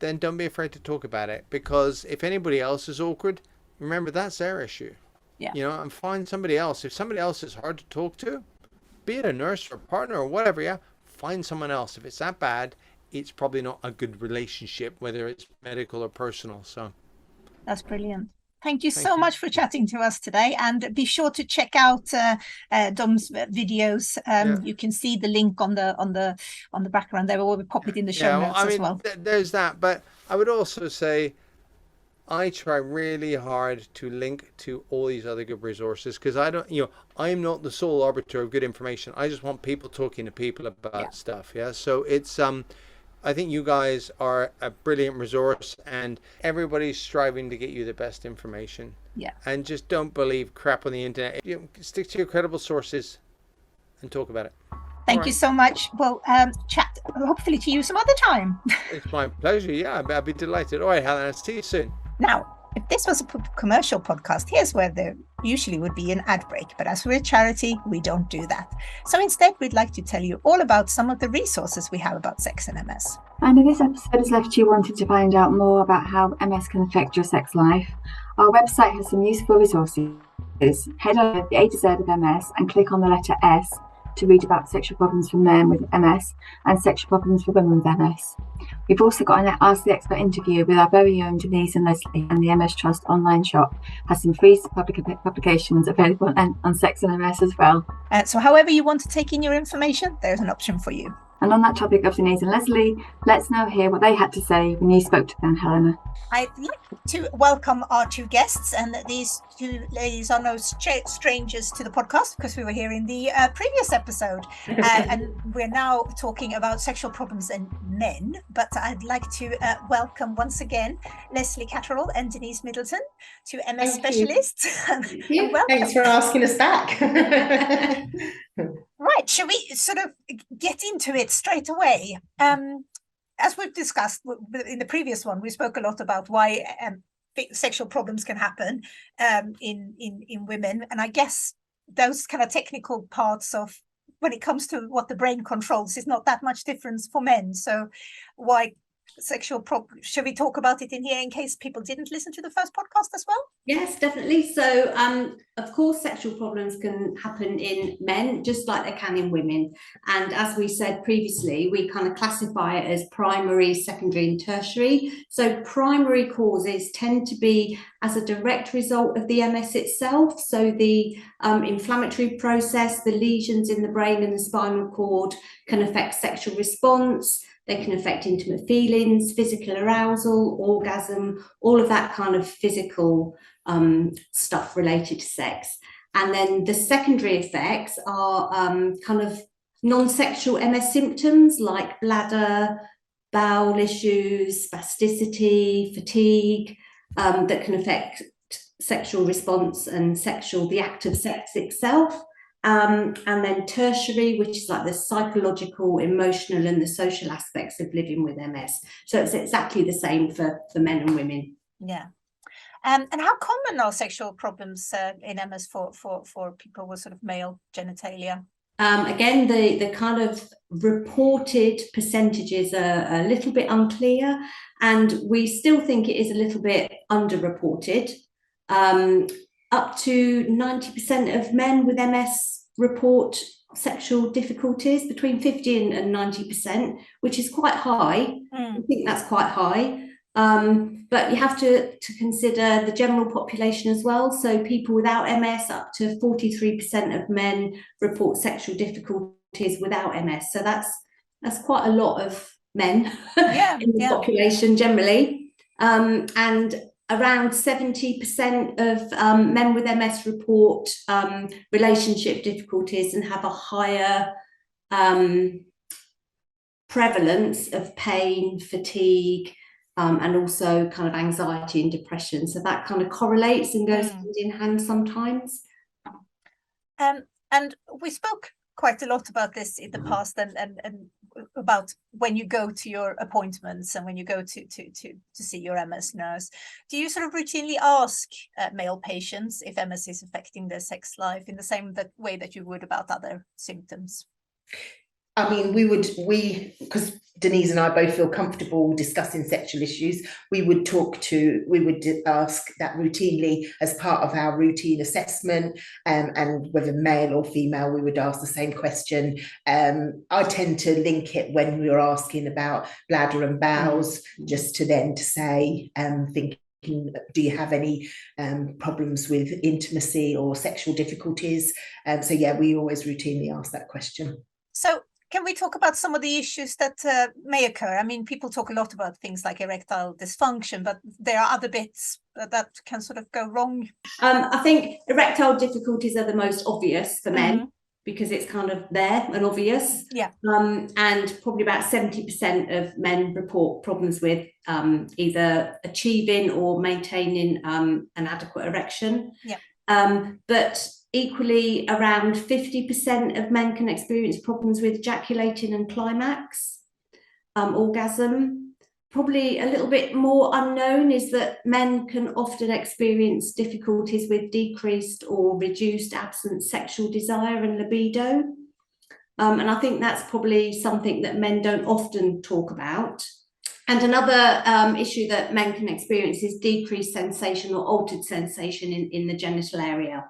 then don't be afraid to talk about it, because if anybody else is awkward, remember that's their issue. Yeah. And find somebody else. If somebody else is hard to talk to, be it a nurse or a partner or whatever, find someone else. If it's that bad, it's probably not a good relationship, whether it's medical or personal. So that's brilliant. Thank you so much for chatting to us today, and be sure to check out Dom's videos. You can see the link on the background there. We'll pop it in the show notes as well. There's that, but I would also say I try really hard to link to all these other good resources, because I don't, I'm not the sole arbiter of good information. I just want people talking to people about stuff. Yeah, so it's I think you guys are a brilliant resource, and everybody's striving to get you the best information. Yeah. And just don't believe crap on the internet. Stick to your credible sources and talk about it. Thank you so much. We'll chat hopefully to you some other time. It's my pleasure. Yeah, I'd be delighted. All right, Helen, I'll see you soon. Now, if this was a commercial podcast, here's where there usually would be an ad break. But as we're a charity, we don't do that. So instead, we'd like to tell you all about some of the resources we have about sex and MS. And if this episode has left you wanting to find out more about how MS can affect your sex life, our website has some useful resources. Head over to the A to Z of MS and click on the letter S to read about sexual problems for men with MS and sexual problems for women with MS. We've also got an Ask the Expert interview with our very own Denise and Lesley, and the MS Trust online shop has some free publications available on sex and MS as well. So however you want to take in your information, there's an option for you. And on that topic of Denise and Lesley, let's now hear what they had to say when you spoke to them, Helena. I'd like to welcome our two guests, and these two ladies are no strangers to the podcast because we were here in the previous episode, and we're now talking about sexual problems in men. But I'd like to welcome once again Lesley Catterall and Denise Middleton, two MS specialists. Thanks for asking us back. Right, shall we sort of get into it straight away? As we've discussed in the previous one, we spoke a lot about why sexual problems can happen in women. And I guess those kind of technical parts of when it comes to what the brain controls is not that much difference for men. So why sexual problems? Should we talk about it in here in case people didn't listen to the first podcast as well? Yes, definitely. So, of course, sexual problems can happen in men just like they can in women. And as we said previously, we kind of classify it as primary, secondary and tertiary. So primary causes tend to be as a direct result of the MS itself. So the inflammatory process, the lesions in the brain and the spinal cord can affect sexual response. They can affect intimate feelings, physical arousal, orgasm, all of that kind of physical stuff related to sex. And then the secondary effects are kind of non-sexual MS symptoms like bladder, bowel issues, spasticity, fatigue, that can affect sexual response and the act of sex itself. And then tertiary, which is like the psychological, emotional and the social aspects of living with MS. So it's exactly the same for men and women. Yeah. And how common are sexual problems in MS for people with sort of male genitalia? Again, the kind of reported percentages are a little bit unclear, and we still think it is a little bit underreported. Up to 90% of men with MS report sexual difficulties, between 50 and 90%, which is quite high. I think that's quite high. But you have to consider the general population as well. So people without MS, up to 43% of men report sexual difficulties without MS. So that's quite a lot of men in the population generally. And around 70% of men with MS report relationship difficulties and have a higher prevalence of pain, fatigue, and also kind of anxiety and depression. So that kind of correlates and goes hand in hand sometimes. And we spoke quite a lot about this in the past, and about when you go to your appointments and when you go to see your MS nurse. Do you sort of routinely ask male patients if MS is affecting their sex life in the same way that you would about other symptoms? I mean, because Denise and I both feel comfortable discussing sexual issues, we would ask that routinely as part of our routine assessment, and whether male or female, we would ask the same question. I tend to link it when we were asking about bladder and bowels, just to say, thinking, do you have any problems with intimacy or sexual difficulties? So yeah, we always routinely ask that question. So can we talk about some of the issues that may occur? I mean, people talk a lot about things like erectile dysfunction, but there are other bits that can sort of go wrong. I think erectile difficulties are the most obvious for men because it's kind of there and obvious. Yeah. And probably about 70% of men report problems with either achieving or maintaining an adequate erection. Yeah. But equally, around 50% of men can experience problems with ejaculating and climax. orgasm. Probably a little bit more unknown is that men can often experience difficulties with decreased or reduced absent sexual desire and libido. And I think that's probably something that men don't often talk about. And another issue that men can experience is decreased sensation or altered sensation in the genital area.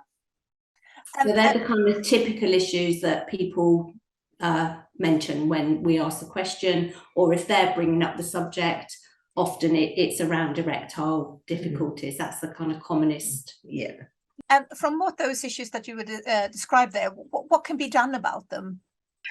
So they're the kind of typical issues that people mention when we ask the question, or if they're bringing up the subject, often it's around erectile difficulties. That's the kind of commonest. Yeah. And from what those issues that you would describe there, what can be done about them?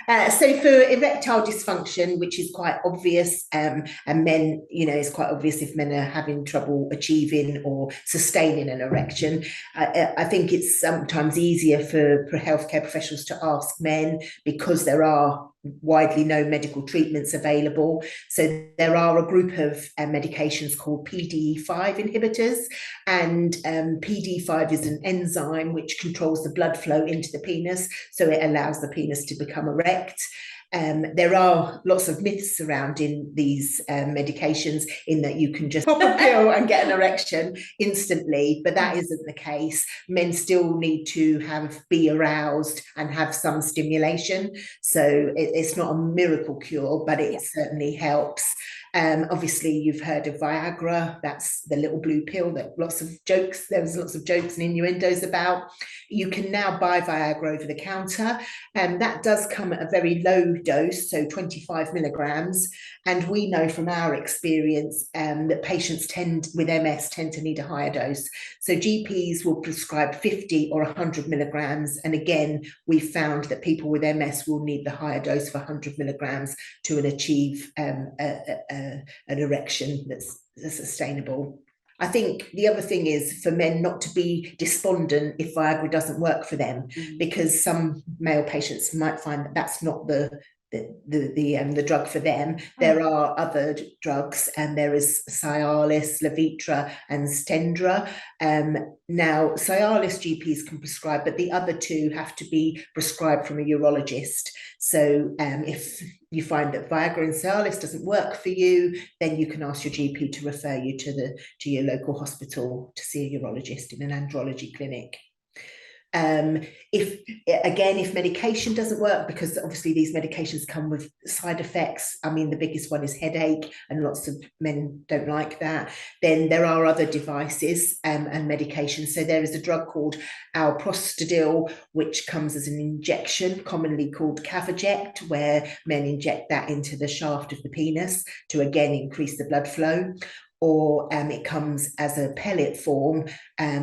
So for erectile dysfunction, which is quite obvious, and men, it's quite obvious if men are having trouble achieving or sustaining an erection. I think it's sometimes easier for healthcare professionals to ask men, because there are widely known medical treatments available. So there are a group of medications called PDE5 inhibitors, and PDE5 is an enzyme which controls the blood flow into the penis, so it allows the penis to become erect. There are lots of myths surrounding these medications, in that you can just pop a pill and get an erection instantly, but that isn't the case. Men still need to be aroused and have some stimulation. So it's not a miracle cure, but it certainly helps. Obviously, you've heard of Viagra. That's the little blue pill that there was lots of jokes and innuendos about. You can now buy Viagra over the counter, and that does come at a very low dose, so 25 milligrams. And we know from our experience that patients with MS tend to need a higher dose. So GPs will prescribe 50 or 100 milligrams. And again, we found that people with MS will need the higher dose of 100 milligrams to achieve an erection that's sustainable. I think the other thing is for men not to be despondent if Viagra doesn't work for them, because some male patients might find that that's not the drug for them. There are other drugs, and there is Cialis, Levitra, and Stendra. Now, Cialis GPs can prescribe, but the other two have to be prescribed from a urologist. So if you find that Viagra and Cialis doesn't work for you, then you can ask your GP to refer you to your local hospital to see a urologist in an andrology clinic. If medication doesn't work, because obviously these medications come with side effects, I mean, the biggest one is headache, and lots of men don't like that, then there are other devices and medications. So there is a drug called alprostadil, which comes as an injection, commonly called Cavaject, where men inject that into the shaft of the penis to again increase the blood flow. Or it comes as a pellet form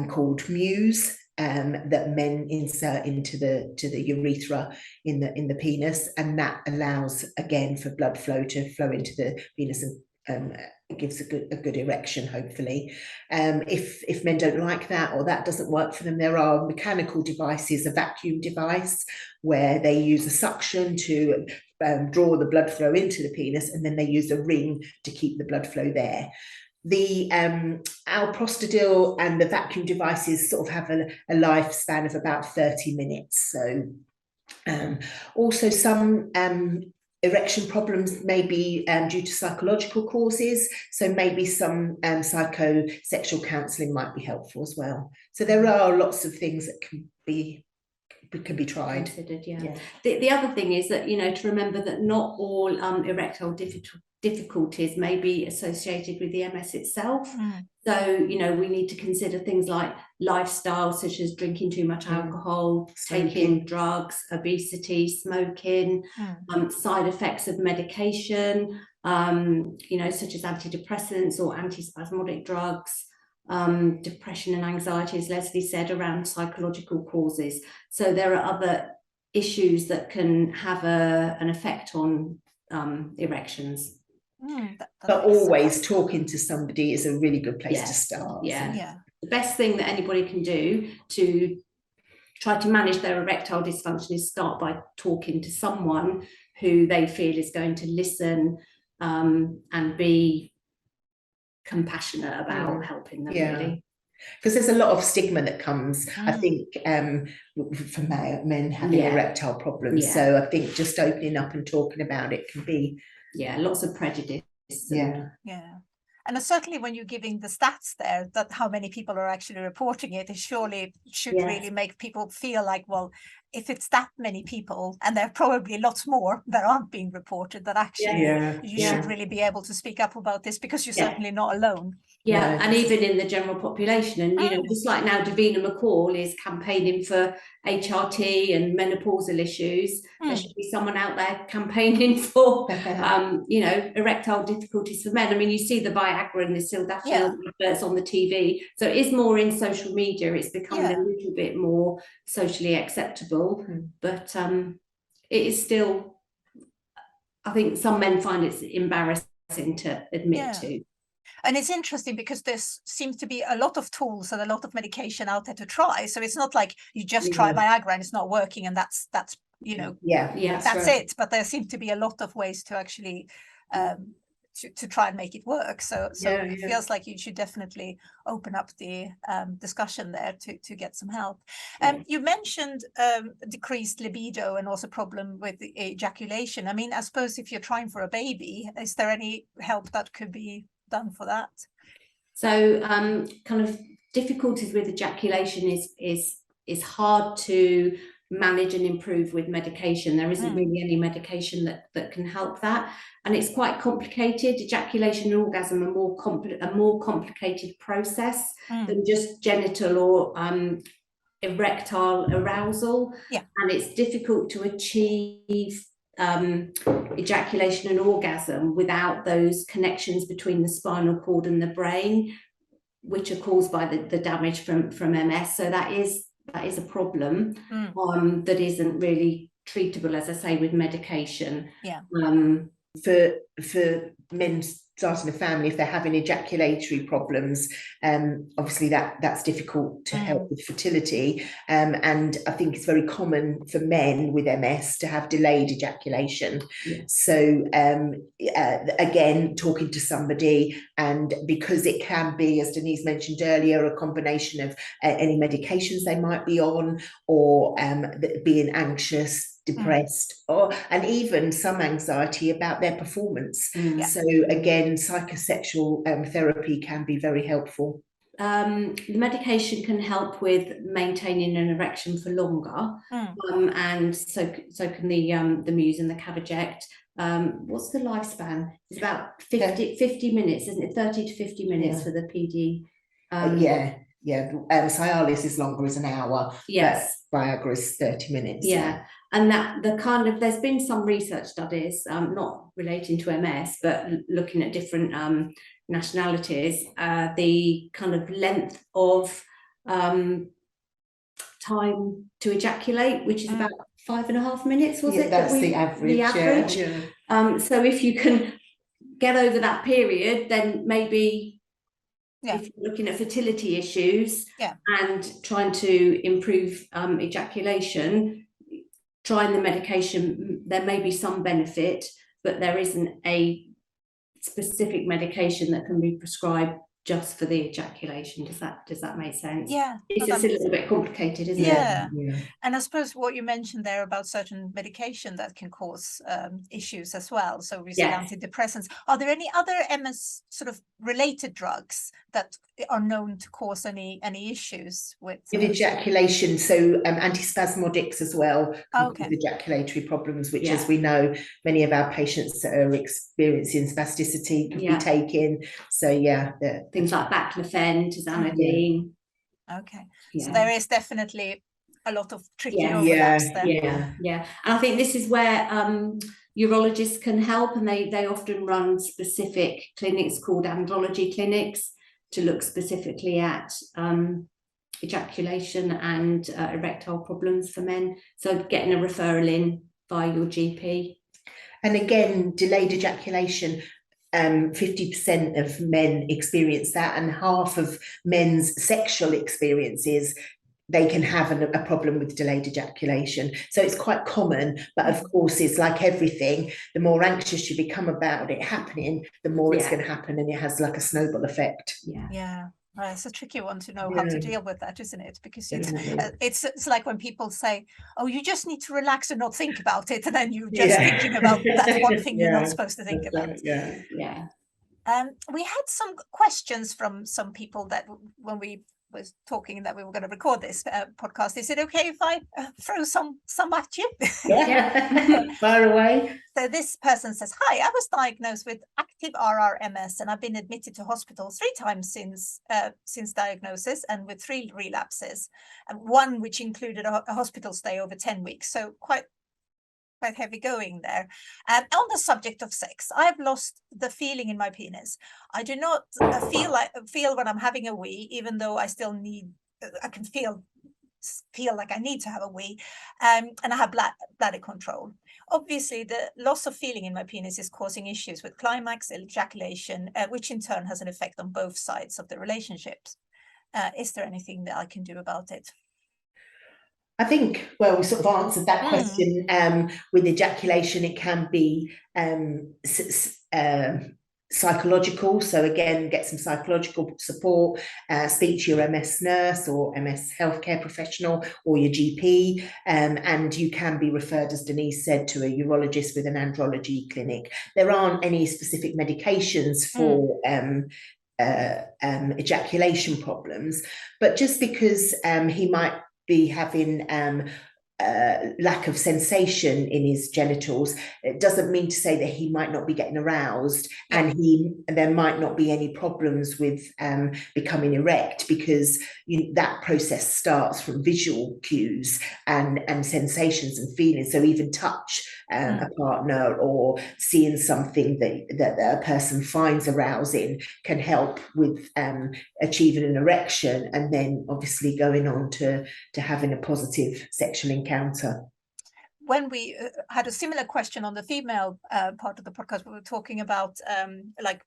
called Muse, that men insert into the urethra in the penis, and that allows again for blood flow to flow into the penis, and it gives a good erection, hopefully. If men don't like that, or that doesn't work for them, there are mechanical devices, a vacuum device where they use a suction to draw the blood flow into the penis, and then they use a ring to keep the blood flow there. The alprostadil and the vacuum devices sort of have a lifespan of about 30 minutes. So also some erection problems may be due to psychological causes. So maybe some psychosexual counselling might be helpful as well. So there are lots of things that can be tried. Considered, yeah. The other thing is that, to remember that not all erectile difficulties may be associated with the MS itself. So, we need to consider things like lifestyle, such as drinking too much alcohol, taking drugs, obesity, smoking, side effects of medication, such as antidepressants or antispasmodic drugs, depression and anxiety, as Lesley said, around psychological causes. So there are other issues that can have an effect on erections. But always talking to somebody is a really good place to start. Yeah. The best thing that anybody can do to try to manage their erectile dysfunction is start by talking to someone who they feel is going to listen and be compassionate about helping them, really. Because there's a lot of stigma that comes, I Mm. think, for men having erectile problems. Yeah. So I think just opening up and talking about it can be, lots of prejudice. yeah. And certainly when you're giving the stats there, that how many people are actually reporting it, surely should really make people feel like, well, if it's that many people, and there are probably lots more that aren't being reported, that actually you should really be able to speak up about this, because you're certainly not alone. Yeah, No. and even in the general population, and you know, just like now, Davina McCall is campaigning for HRT and menopausal issues. There should be someone out there campaigning for, you know, erectile difficulties for men. I mean, you see the Viagra and the sildenafil adverts on the TV, so it is more in social media. It's becoming a little bit more socially acceptable, but it is still. I think some men find it's embarrassing to admit to. And it's interesting because there seems to be a lot of tools and a lot of medication out there to try. So it's not like you just try Viagra and it's not working, and that's you know, that's it. But there seem to be a lot of ways to actually to try and make it work. So it feels like you should definitely open up the discussion there to get some help. You mentioned decreased libido and also problem with the ejaculation. I mean, I suppose if you're trying for a baby, is there any help that could be done for that? So kind of difficulties with ejaculation is hard to manage and improve with medication. There isn't really any medication that can help that, and it's quite complicated. Ejaculation and orgasm are a more complicated process than just genital or erectile arousal, and it's difficult to achieve ejaculation and orgasm without those connections between the spinal cord and the brain, which are caused by the damage from MS. So that is a problem that isn't really treatable, as I say, with medication. For men starting a family, if they're having ejaculatory problems, obviously that's difficult to help with fertility, and I think it's very common for men with MS to have delayed ejaculation. So again, talking to somebody, and because it can be, as Denise mentioned earlier, a combination of any medications they might be on, or being anxious, depressed, and even some anxiety about their performance. So again, psychosexual therapy can be very helpful. The medication can help with maintaining an erection for longer, and so can the Muse and the Cavaject. What's the lifespan? It's about 50 minutes, isn't it? 30 to 50 minutes for the PD. Cialis is longer, as an hour. Yes, Viagra is 30 minutes. And that there's been some research studies, not relating to MS, but looking at different nationalities, the kind of length of time to ejaculate, which is about 5.5 minutes, was it? That's the average. So if you can get over that period, then maybe if you're looking at fertility issues and trying to improve ejaculation, trying the medication, there may be some benefit, but there isn't a specific medication that can be prescribed just for the ejaculation. Does that make sense? It's just a little bit complicated, isn't it? And I suppose what you mentioned there about certain medication that can cause issues as well. So we say antidepressants. Are there any other MS sort of related drugs that are known to cause any issues with ejaculation? So antispasmodics as well can cause ejaculatory problems, which, as we know, many of our patients that are experiencing spasticity can be taking. So things like baclofen, tizanidine. So there is definitely a lot of tricky overlaps there. And I think this is where urologists can help, and they often run specific clinics called andrology clinics to look specifically at ejaculation and erectile problems for men. So getting a referral in by your GP. And again, delayed ejaculation, 50% of men experience that, and half of men's sexual experiences, they can have a problem with delayed ejaculation. So it's quite common, but of course, it's like everything. The more anxious you become about it happening, the more it's going to happen, and it has like a snowball effect. It's a tricky one to know how to deal with that, isn't it? Because Definitely. it's like when people say, "Oh, you just need to relax and not think about it," and then you're just thinking about that one thing you're not supposed to think about. Yeah. We had some questions from some people that when we was talking that we were going to record this podcast. Is it okay if I throw some at you? Yeah. Fire away. So this person says, "Hi, I was diagnosed with active RRMS and I've been admitted to hospital 3 times since diagnosis, and with 3 relapses, and one which included a hospital stay over 10 weeks. So quite heavy going there. On the subject of sex, I've lost the feeling in my penis. I do not feel when I'm having a wee, even though I still need. I can feel like I need to have a wee, and I have bladder control. Obviously, the loss of feeling in my penis is causing issues with climax, ejaculation, which in turn has an effect on both sides of the relationships. Is there anything that I can do about it?" I think, well, we sort of answered that question. With ejaculation, it can be psychological. So again, get some psychological support, speak to your MS nurse or MS healthcare professional or your GP, and you can be referred, as Denise said, to a urologist with an andrology clinic. There aren't any specific medications for ejaculation problems, but just because he might be having lack of sensation in his genitals, it doesn't mean to say that he might not be getting aroused, and there might not be any problems with becoming erect, because that process starts from visual cues and sensations and feelings. So even touch a partner or seeing something that a person finds arousing can help with achieving an erection, and then obviously going on to having a positive sexual encounter. When we had a similar question on the female part of the podcast, we were talking about like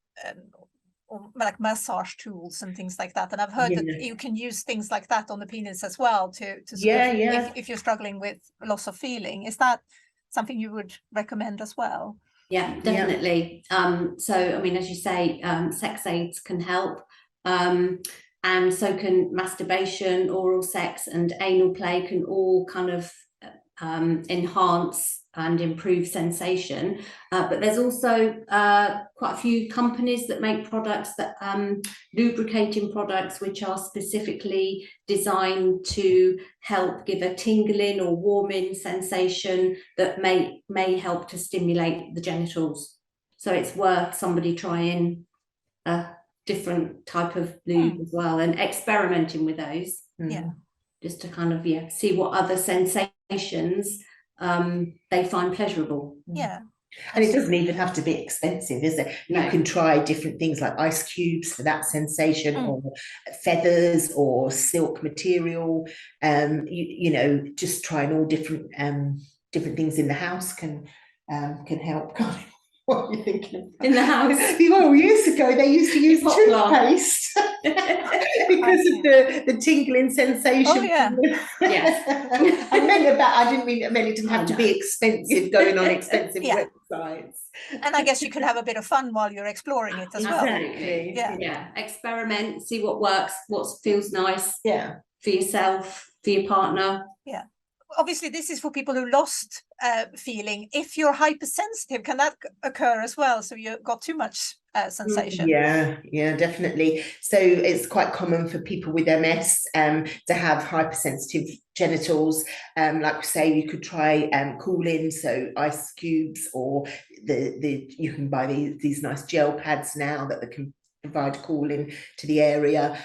massage tools and things like that, and I've heard that you can use things like that on the penis as well to if you're struggling with loss of feeling. Is that something you would recommend as well? Yeah, definitely. So I mean, as you say, sex aids can help, and so can masturbation, oral sex, and anal play can all kind of enhance and improve sensation. But there's also quite a few companies that make products, that lubricating products, which are specifically designed to help give a tingling or warming sensation that may help to stimulate the genitals. So it's worth somebody trying a different type of lube as well, and experimenting with those. Just to kind of see what other sensations they find pleasurable. And it doesn't even have to be expensive, is it? You can try different things like ice cubes for that sensation, or feathers or silk material. You know, just trying all different things in the house can help. What are you thinking? In the house? Well, years ago they used to use toothpaste because of the tingling sensation. Oh yeah. Yes. I didn't mean it didn't have to be expensive, going on expensive websites. And I guess you could have a bit of fun while you're exploring it as well. Exactly. Yeah. Experiment, see what works, what feels nice. For yourself, for your partner. Obviously, this is for people who lost feeling. If you're hypersensitive, can that occur as well? So you've got too much sensation. Yeah, definitely. So it's quite common for people with MS to have hypersensitive genitals. Like we say, you could try cooling, so ice cubes, or you can buy these nice gel pads now that can provide cooling to the area.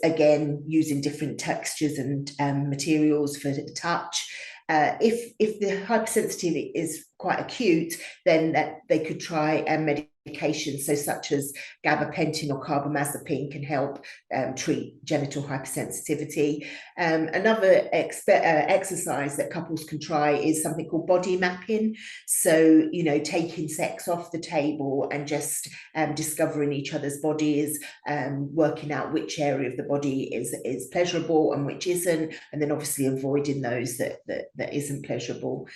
Again, using different textures and materials for the touch. If the hypersensitivity is quite acute, then that they could try medications, so such as gabapentin or carbamazepine can help treat genital hypersensitivity. Another exercise that couples can try is something called body mapping. So, taking sex off the table and just discovering each other's bodies, working out which area of the body is pleasurable and which isn't, and then obviously avoiding those that isn't pleasurable.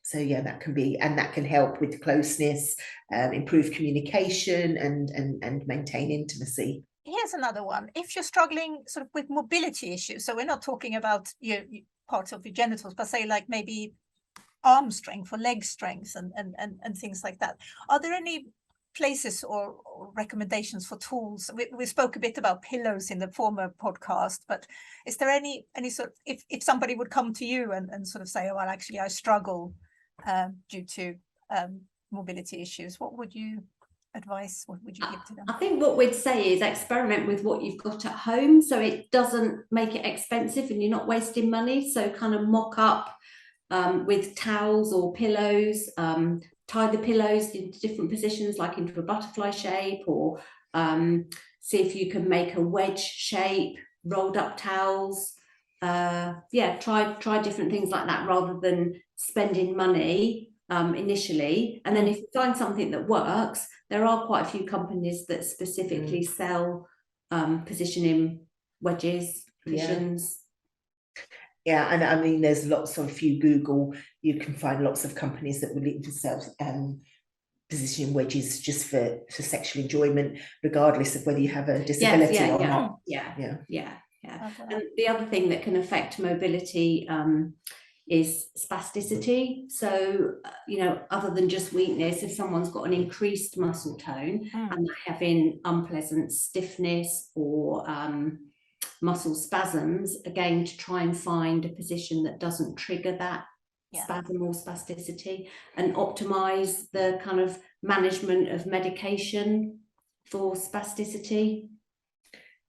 So that can help with closeness, improve communication, and maintain intimacy. here's another one. If you're struggling sort of with mobility issues, so we're not talking about your parts of your genitals, but say like maybe arm strength or leg strength and things like that. Are there any places or recommendations for tools? We spoke a bit about pillows in the former podcast, but is there any sort of, if somebody would come to you and sort of say, oh, well, actually I struggle due to mobility issues, what would you advise? What would you give to them? I think what we'd say is experiment with what you've got at home, so it doesn't make it expensive and you're not wasting money. So kind of mock up with towels or pillows, tie the pillows into different positions, like into a butterfly shape, or see if you can make a wedge shape, rolled up towels. Try different things like that rather than spending money initially. And then if you find something that works, there are quite a few companies that specifically sell positioning wedges, cushions. Yeah, and I mean, there's lots of, if you Google, you can find lots of companies that will sell positioning wedges just for sexual enjoyment, regardless of whether you have a disability or not. Yeah. And the other thing that can affect mobility is spasticity. So, other than just weakness, if someone's got an increased muscle tone and they're having unpleasant stiffness or muscle spasms, again, to try and find a position that doesn't trigger that spasm or spasticity, and optimize the kind of management of medication for spasticity.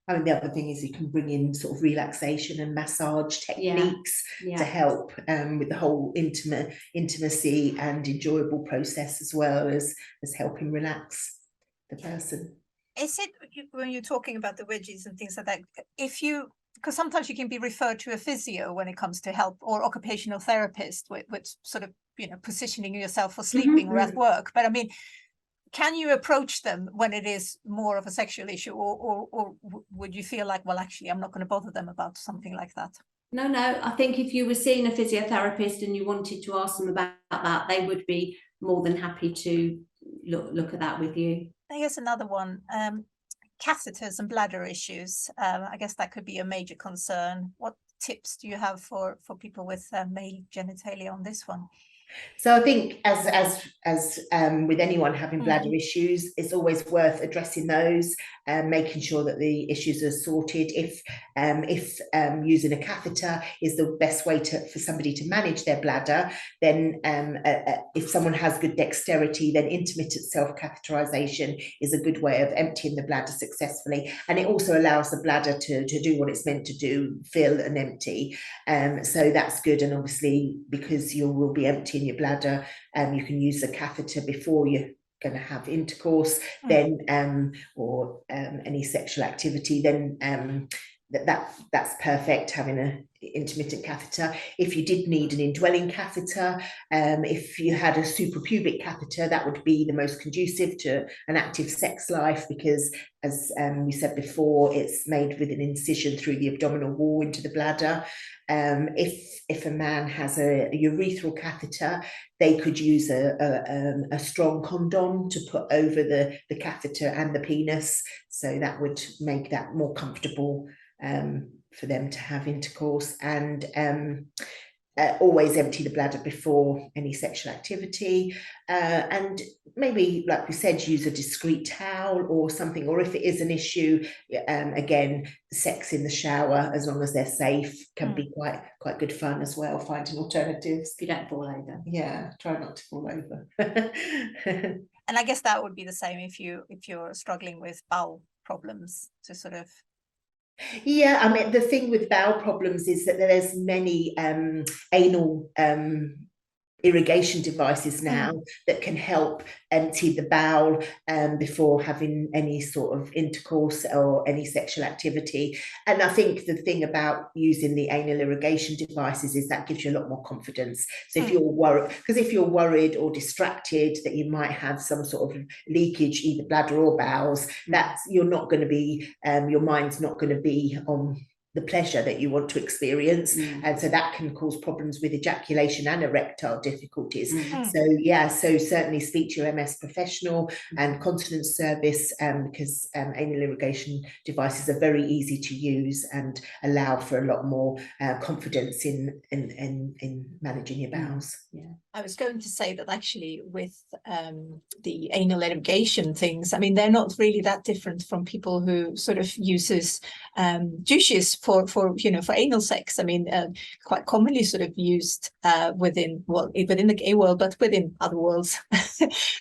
I mean, the other thing is you can bring in sort of relaxation and massage techniques to help with the whole intimacy and enjoyable process, as well as helping relax the person. Is it, when you're talking about the wedges and things like that, because sometimes you can be referred to a physio when it comes to help, or occupational therapist with sort of, positioning yourself for sleeping or at work. But I mean, can you approach them when it is more of a sexual issue, or would you feel like, well, actually, I'm not going to bother them about something like that? No, I think if you were seeing a physiotherapist and you wanted to ask them about that, they would be more than happy to look at that with you. Here's another one. Catheters and bladder issues. I guess that could be a major concern. What tips do you have for people with male genitalia on this one? So I think as with anyone having bladder issues, it's always worth addressing those and making sure that the issues are sorted. If using a catheter is the best way for somebody to manage their bladder, then if someone has good dexterity, then intermittent self-catheterization is a good way of emptying the bladder successfully. And it also allows the bladder to do what it's meant to do, fill and empty. So that's good. And obviously, because you will be emptying your bladder, you can use a catheter before you're going to have intercourse, then or any sexual activity, then that's perfect, having an intermittent catheter. If you did need an indwelling catheter, if you had a suprapubic catheter, that would be the most conducive to an active sex life, because as we said before, it's made with an incision through the abdominal wall into the bladder. If a man has a urethral catheter, they could use a strong condom to put over the catheter and the penis, so that would make that more comfortable for them to have intercourse. And always empty the bladder before any sexual activity, and maybe, like we said, use a discreet towel or something. Or if it is an issue, again, sex in the shower, as long as they're safe, can be quite good fun as well, finding alternatives. If you don't fall over. Yeah, try not to fall over. And I guess that would be the same if you're struggling with bowel problems, to sort of. Yeah, I mean, the thing with bowel problems is that there's many anal irrigation devices now that can help empty the bowel before having any sort of intercourse or any sexual activity. And I think the thing about using the anal irrigation devices is that gives you a lot more confidence. So if you're worried, because if you're worried or distracted that you might have some sort of leakage, either bladder or bowels, that's, you're not going to be, your mind's not going to be on the pleasure that you want to experience, and so that can cause problems with ejaculation and erectile difficulties. So certainly speak to your MS professional and continence service, because anal irrigation devices are very easy to use and allow for a lot more confidence in managing your bowels. I was going to say that actually with the anal irrigation things, I mean, they're not really that different from people who sort of uses douches for anal sex. I mean, quite commonly sort of used within the gay world, but within other worlds,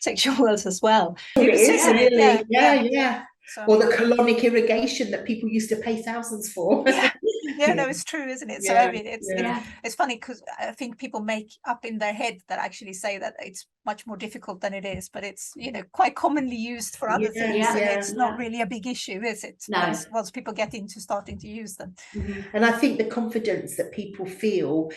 sexual worlds as well. It is really, yeah. So, or the colonic irrigation that people used to pay thousands for. no, it's true, isn't it? So I mean, it's funny because I think people make up in their head that actually say that it's much more difficult than it is, but it's quite commonly used for other things, and it's not really a big issue, is it? No. Once people get into starting to use them. And I think the confidence that people feel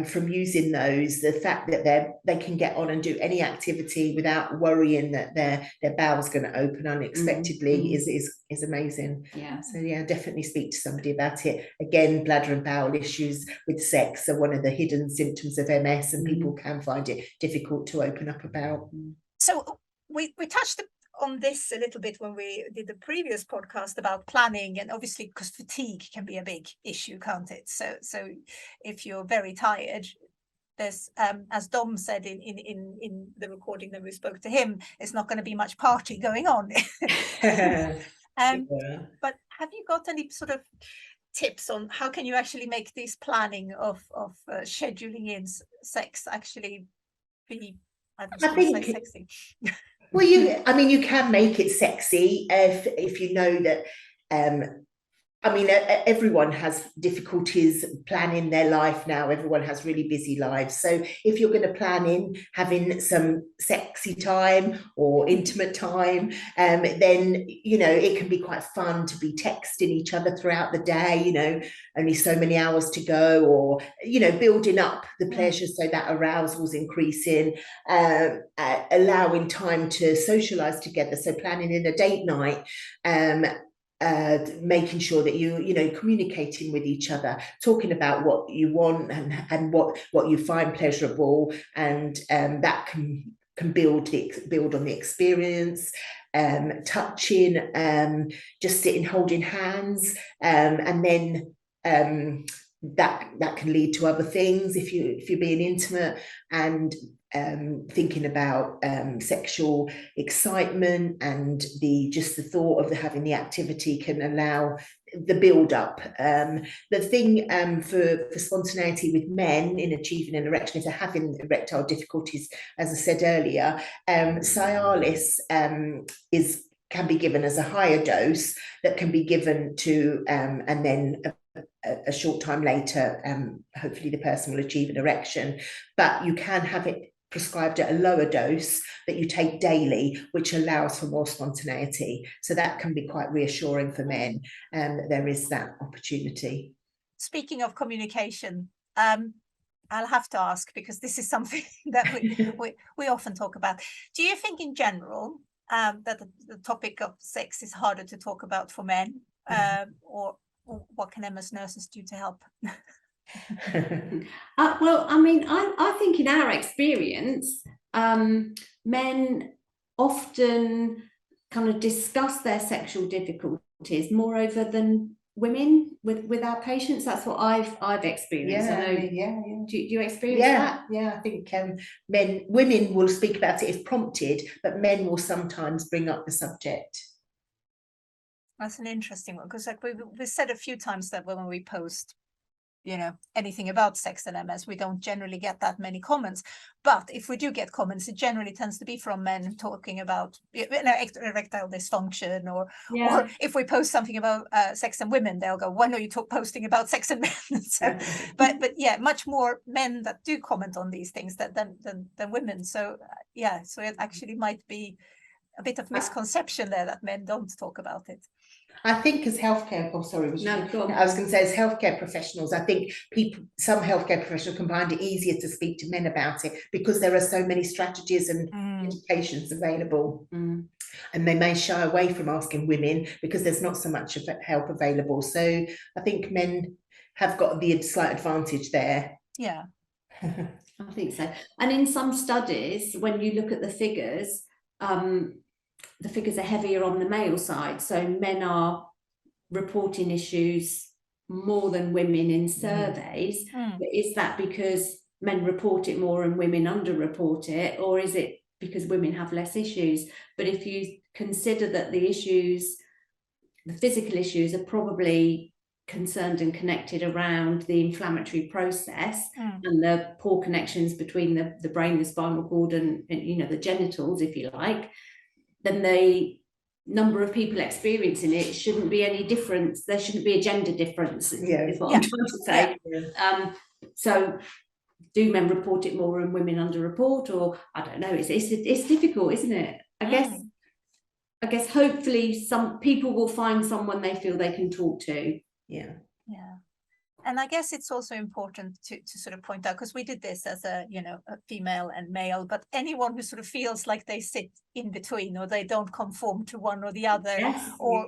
from using those, the fact that they can get on and do any activity without worrying that their bowel's going to open unexpectedly is amazing. So definitely speak to somebody about it. Again, bladder and bowel issues with sex are one of the hidden symptoms of MS, and people can find it difficult to open up about. So we touched on this a little bit when we did the previous podcast about planning, and obviously because fatigue can be a big issue, can't it? So if you're very tired, there's as Dom said in the recording that we spoke to him, it's not going to be much party going on. But have you got any sort of tips on how can you actually make this planning of scheduling in sex actually be, I think, sexy? Well, you can make it sexy if you know that. Everyone has difficulties planning their life now. Everyone has really busy lives. So if you're going to plan in having some sexy time or intimate time, then, it can be quite fun to be texting each other throughout the day, only so many hours to go, or, building up the pleasure so that arousal's increasing, allowing time to socialize together. So planning in a date night, making sure that you communicating with each other, talking about what you want and what you find pleasurable, and that can build on the experience. Touching, just sitting holding hands, and then that can lead to other things if you're being intimate, and thinking about sexual excitement, and the thought of having the activity can allow the build up. The thing for spontaneity with men in achieving an erection, if they're having erectile difficulties, as I said earlier, Cialis can be given as a higher dose that can be given to and then a short time later, hopefully the person will achieve an erection. But you can have it prescribed at a lower dose that you take daily, which allows for more spontaneity. So that can be quite reassuring for men, that there is that opportunity. Speaking of communication, I'll have to ask, because this is something that we often talk about. Do you think in general that the topic of sex is harder to talk about for men, or what can MS nurses do to help? Well, I mean, I think in our experience, men often kind of discuss their sexual difficulties more over than women with our patients. That's what I've experienced. I know. Do you experience that? Yeah, I think women will speak about it if prompted, but men will sometimes bring up the subject. That's an interesting one, because like we said a few times that when we post anything about sex and MS, we don't generally get that many comments. But if we do get comments, it generally tends to be from men talking about erectile dysfunction, or if we post something about sex and women, they'll go, "When are you posting about sex and men?" So, but much more men that do comment on these things than women. So so it actually might be a bit of misconception there that men don't talk about it. I think as healthcare, No, go on. I was going to say, as healthcare professionals, I think some healthcare professionals can find it easier to speak to men about it because there are so many strategies and educations available. And they may shy away from asking women because there's not so much of help available. So I think men have got the slight advantage there. Yeah. I think so. And in some studies, when you look at the figures are heavier on the male side. So men are reporting issues more than women in surveys. But is that because men report it more and women underreport it? Or is it because women have less issues? But if you consider that the physical issues are probably concerned and connected around the inflammatory process and the poor connections between the brain, the spinal cord and the genitals, if you like, then the number of people experiencing it shouldn't be any difference. There shouldn't be a gender difference, is what I'm trying to say. So do men report it more and women underreport? Or I don't know, it's difficult, isn't it? I guess hopefully some people will find someone they feel they can talk to. Yeah. And I guess it's also important to sort of point out, because we did this as a female and male, but anyone who sort of feels like they sit in between or they don't conform to one or the other, or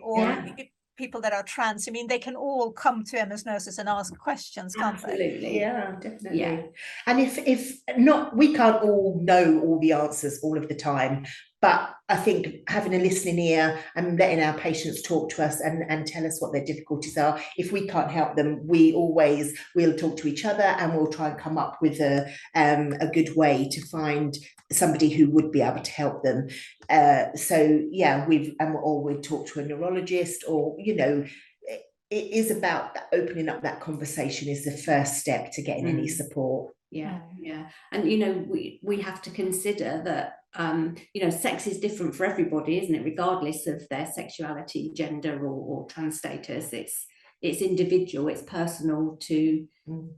people that are trans, I mean, they can all come to MS Nurses and ask questions, can't they? Absolutely. Yeah, definitely. Yeah. And if not, we can't all know all the answers all of the time. But I think having a listening ear and letting our patients talk to us and tell us what their difficulties are, if we can't help them, we'll talk to each other and we'll try and come up with a good way to find somebody who would be able to help them. We'd talk to a neurologist, or it is about opening up that conversation is the first step to getting any support. Yeah. And we have to consider that sex is different for everybody, isn't it, regardless of their sexuality, gender or trans status. It's individual, it's personal to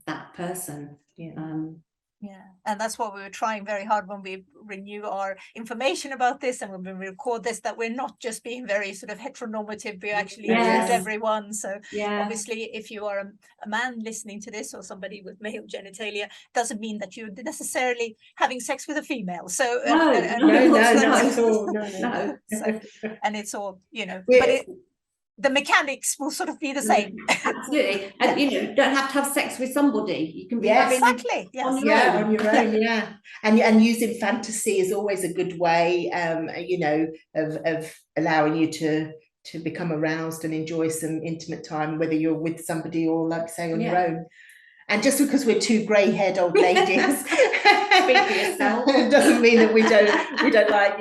that person. And that's what we were trying very hard when we renew our information about this and when we record this, that we're not just being very sort of heteronormative, we actually include everyone. So obviously if you are a man listening to this, or somebody with male genitalia, doesn't mean that you're necessarily having sex with a female. So not at all. No. So, and it's all but the mechanics will sort of be the same. Absolutely. And you don't have to have sex with somebody. You can be having on your own. And using fantasy is always a good way of allowing you to become aroused and enjoy some intimate time, whether you're with somebody or, like say, on your own. And just because we're two grey-haired old ladies doesn't mean that we don't like,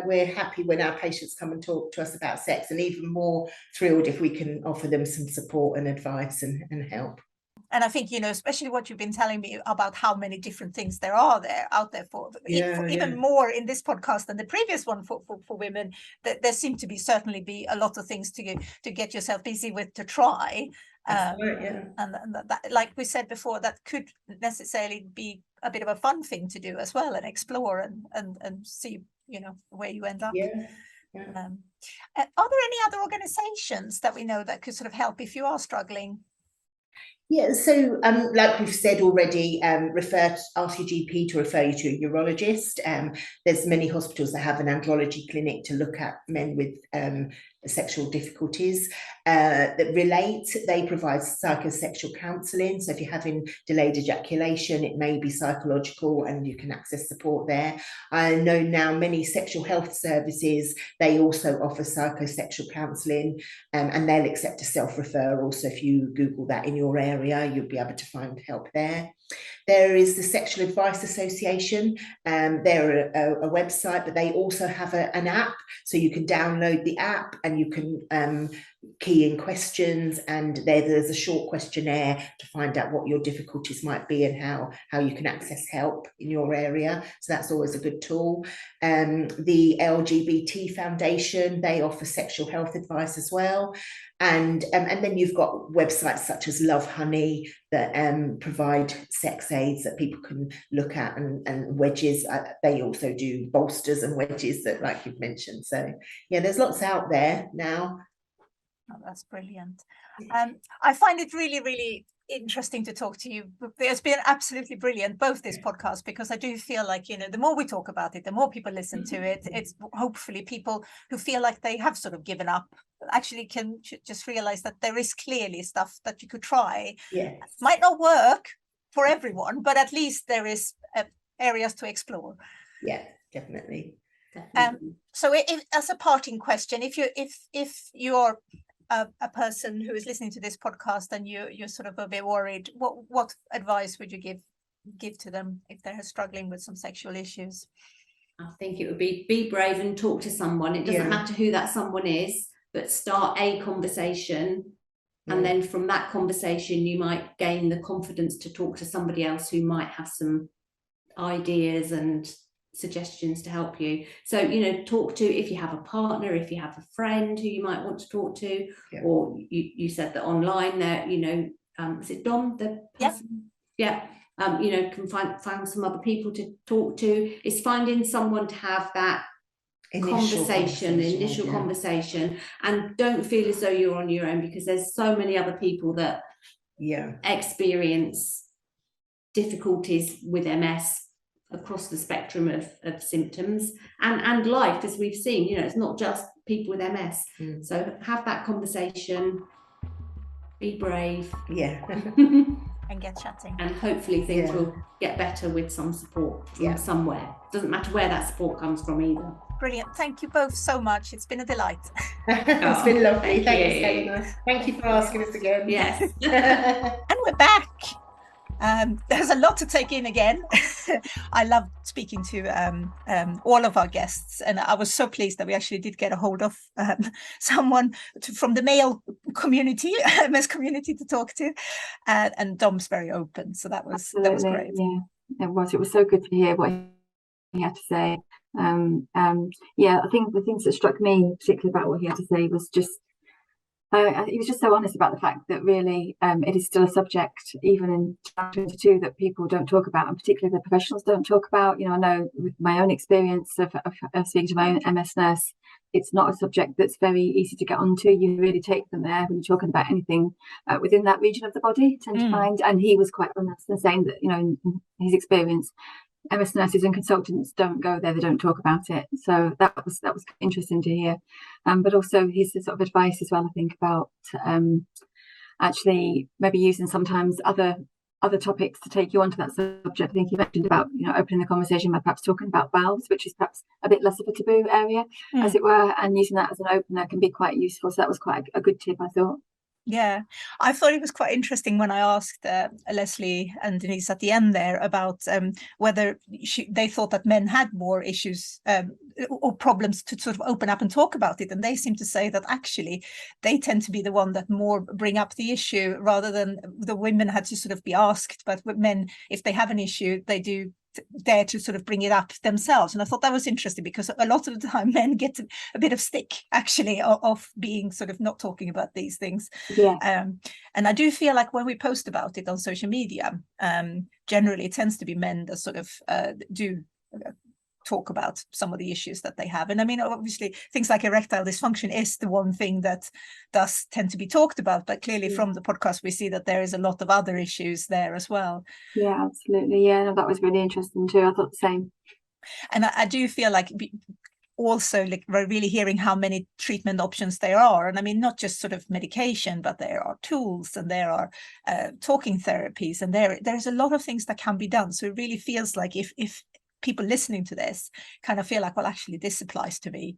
we're happy when our patients come and talk to us about sex, and even more thrilled if we can offer them some support and advice and help. And I think, especially what you've been telling me about how many different things there are out there for even more in this podcast than the previous one for women, that there seem to certainly be a lot of things to get yourself busy with, to try. And that, like we said before, that could necessarily be a bit of a fun thing to do as well, and explore and see, where you end up. Are there any other organizations that we know that could sort of help if you are struggling? Yeah, so like we've said already, ask your GP to refer you to a urologist. There's many hospitals that have an andrology clinic to look at men with sexual difficulties that relate. They provide psychosexual counselling. So if you're having delayed ejaculation, it may be psychological, and you can access support there. I know now many sexual health services, they also offer psychosexual counselling, and they'll accept a self-referral. So if you Google that in your area, you'll be able to find help there. There is the Sexual Advice Association. They're a website, but they also have an app, so you can download the app and you can key in questions, and there's a short questionnaire to find out what your difficulties might be and how you can access help in your area. So that's always a good tool. The LGBT Foundation, they offer sexual health advice as well. And then you've got websites such as Love Honey Honey that provide sex aids that people can look at, and wedges. They also do bolsters and wedges that, like you've mentioned. So yeah, there's lots out there now. Oh, that's brilliant. I find it really, really interesting to talk to you. It's been absolutely brilliant, both this podcast, because I do feel like, you know, the more we talk about it, the more people listen to it. It's hopefully people who feel like they have sort of given up actually can just realize that there is clearly stuff that you could try. Yeah, It might not work for everyone, but at least there is areas to explore. yeah, definitely. So as a parting question, if you're a person who is listening to this podcast and you're sort of a bit worried, what advice would you give to them if they're struggling with some sexual issues? I think it would be brave and talk to someone. It doesn't matter who that someone is, but start a conversation. And then from that conversation, you might gain the confidence to talk to somebody else who might have some ideas and suggestions to help you. So, you know, talk to, if you have a partner, if you have a friend who you might want to talk to, or you said that online there, you know, is it Dom, the person? You know, can find some other people to talk to. It's finding someone to have that initial conversation, and don't feel as though you're on your own, because there's so many other people that experience difficulties with MS across the spectrum of symptoms and life, as we've seen. You know, it's not just people with MS. So have that conversation, be brave, and get chatting, and hopefully things will get better with some support from somewhere. Doesn't matter where that support comes from either. Brilliant. Thank you both so much. It's been a delight. It's been lovely. Thanks, Helena. Thank you for asking us again. Yes. And we're back. There's a lot to take in again. I love speaking to all of our guests, and I was so pleased that we actually did get a hold of someone from the male community, MS community, to talk to, and Dom's very open, so that was great. Yeah, it was so good to hear what he had to say. I think the things that struck me particularly about what he had to say was just he was just so honest about the fact that really it is still a subject, even in 2022, that people don't talk about, and particularly the professionals don't talk about. You know, I know with my own experience of speaking to my own MS nurse, it's not a subject that's very easy to get onto. You really take them there when you're talking about anything within that region of the body, tend to find. And he was quite honest in saying that, you know, in his experience, MS nurses and consultants don't go there, they don't talk about it. So that was interesting to hear. But also his sort of advice as well, I think, about actually maybe using sometimes other topics to take you onto that subject. I think you mentioned about, you know, opening the conversation by perhaps talking about valves, which is perhaps a bit less of a taboo area, as it were, and using that as an opener can be quite useful. So that was quite a good tip, I thought. Yeah, I thought it was quite interesting when I asked Lesley and Denise at the end there about whether they thought that men had more issues or problems to sort of open up and talk about it. And they seem to say that actually they tend to be the one that more bring up the issue, rather than the women had to sort of be asked. But with men, if they have an issue, they do dare to sort of bring it up themselves. And I thought that was interesting, because a lot of the time men get a bit of stick actually of being sort of not talking about these things. And I do feel like when we post about it on social media, generally it tends to be men that sort of do talk about some of the issues that they have. And I mean, obviously things like erectile dysfunction is the one thing that does tend to be talked about, but clearly from the podcast we see that there is a lot of other issues there as well. Yeah, absolutely. Yeah, no, that was really interesting too. I thought the same. And I do feel like also like we're really hearing how many treatment options there are. And I mean, not just sort of medication, but there are tools, and there are talking therapies, and there's a lot of things that can be done. So it really feels like if people listening to this kind of feel like, well, actually this applies to me,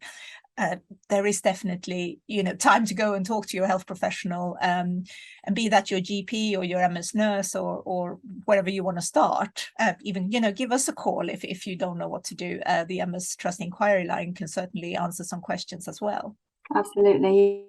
there is definitely, you know, time to go and talk to your health professional, and be that your GP or your MS nurse or wherever you want to start. Even, you know, give us a call if you don't know what to do. The MS Trust Inquiry line can certainly answer some questions as well. Absolutely.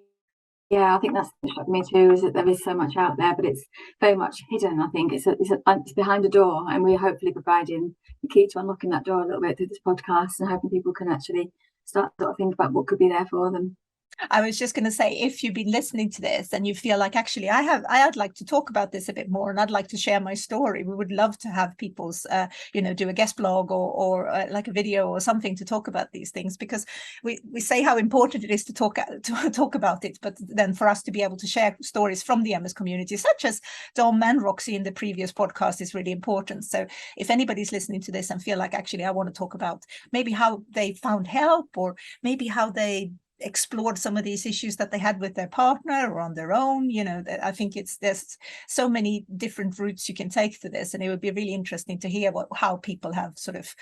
Yeah, I think that's what struck me too, is that there is so much out there, but it's very much hidden. I think it's behind a door, and we're hopefully providing the key to unlocking that door a little bit through this podcast, and hoping people can actually start to sort of think about what could be there for them. I was just going to say, if you've been listening to this and you feel like, actually, I'd like to talk about this a bit more, and I'd like to share my story, we would love to have people's, do a guest blog or like a video or something to talk about these things, because we say how important it is to talk about it, but then for us to be able to share stories from the MS community, such as Dom and Roxy in the previous podcast, is really important. So if anybody's listening to this and feel like, actually, I want to talk about maybe how they found help, or maybe how they explored some of these issues that they had with their partner or on their own, I think there's so many different routes you can take to this, and it would be really interesting to hear how people have sort of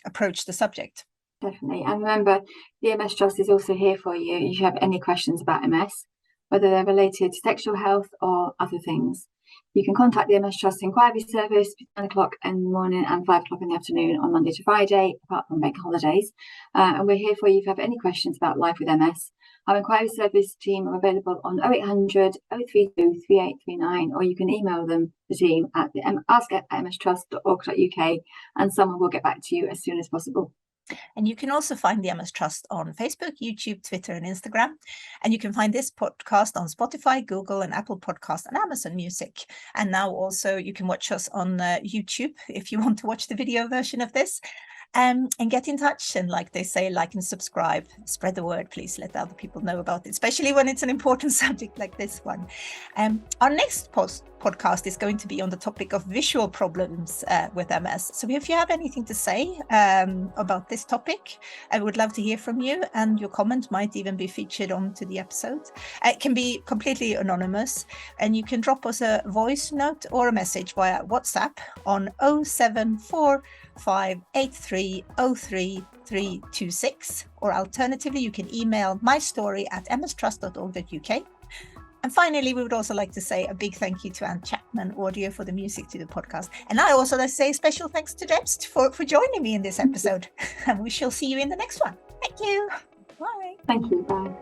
approached the subject. Definitely. And remember, the MS Trust is also here for you if you have any questions about MS, whether they're related to sexual health or other things. You can contact the MS Trust Inquiry Service between 9 o'clock in the morning and 5 o'clock in the afternoon on Monday to Friday, apart from bank holidays. And we're here for you if you have any questions about life with MS. Our Inquiry Service team are available on 0800 032 3839, or you can email the team at ask@mstrust.org.uk, and someone will get back to you as soon as possible. And you can also find the MS Trust on Facebook, YouTube, Twitter, and Instagram. And you can find this podcast on Spotify, Google, and Apple Podcasts, and Amazon Music. And now also you can watch us on YouTube if you want to watch the video version of this. And get in touch, and like they say, like and subscribe, spread the word, please. Let other people know about it, especially when it's an important subject like this one. Our next podcast is going to be on the topic of visual problems with MS. So if you have anything to say about this topic, I would love to hear from you, and your comment might even be featured onto the episode. It can be completely anonymous, and you can drop us a voice note or a message via WhatsApp on 07458303326, or alternatively you can email mystory@mstrust.org.uk. And finally, we would also like to say a big thank you to Anne Chapman Audio for the music to the podcast. And I also like to say a special thanks to Debs for joining me in this episode. And we shall see you in the next one. Thank you. Bye. Thank you. Bye.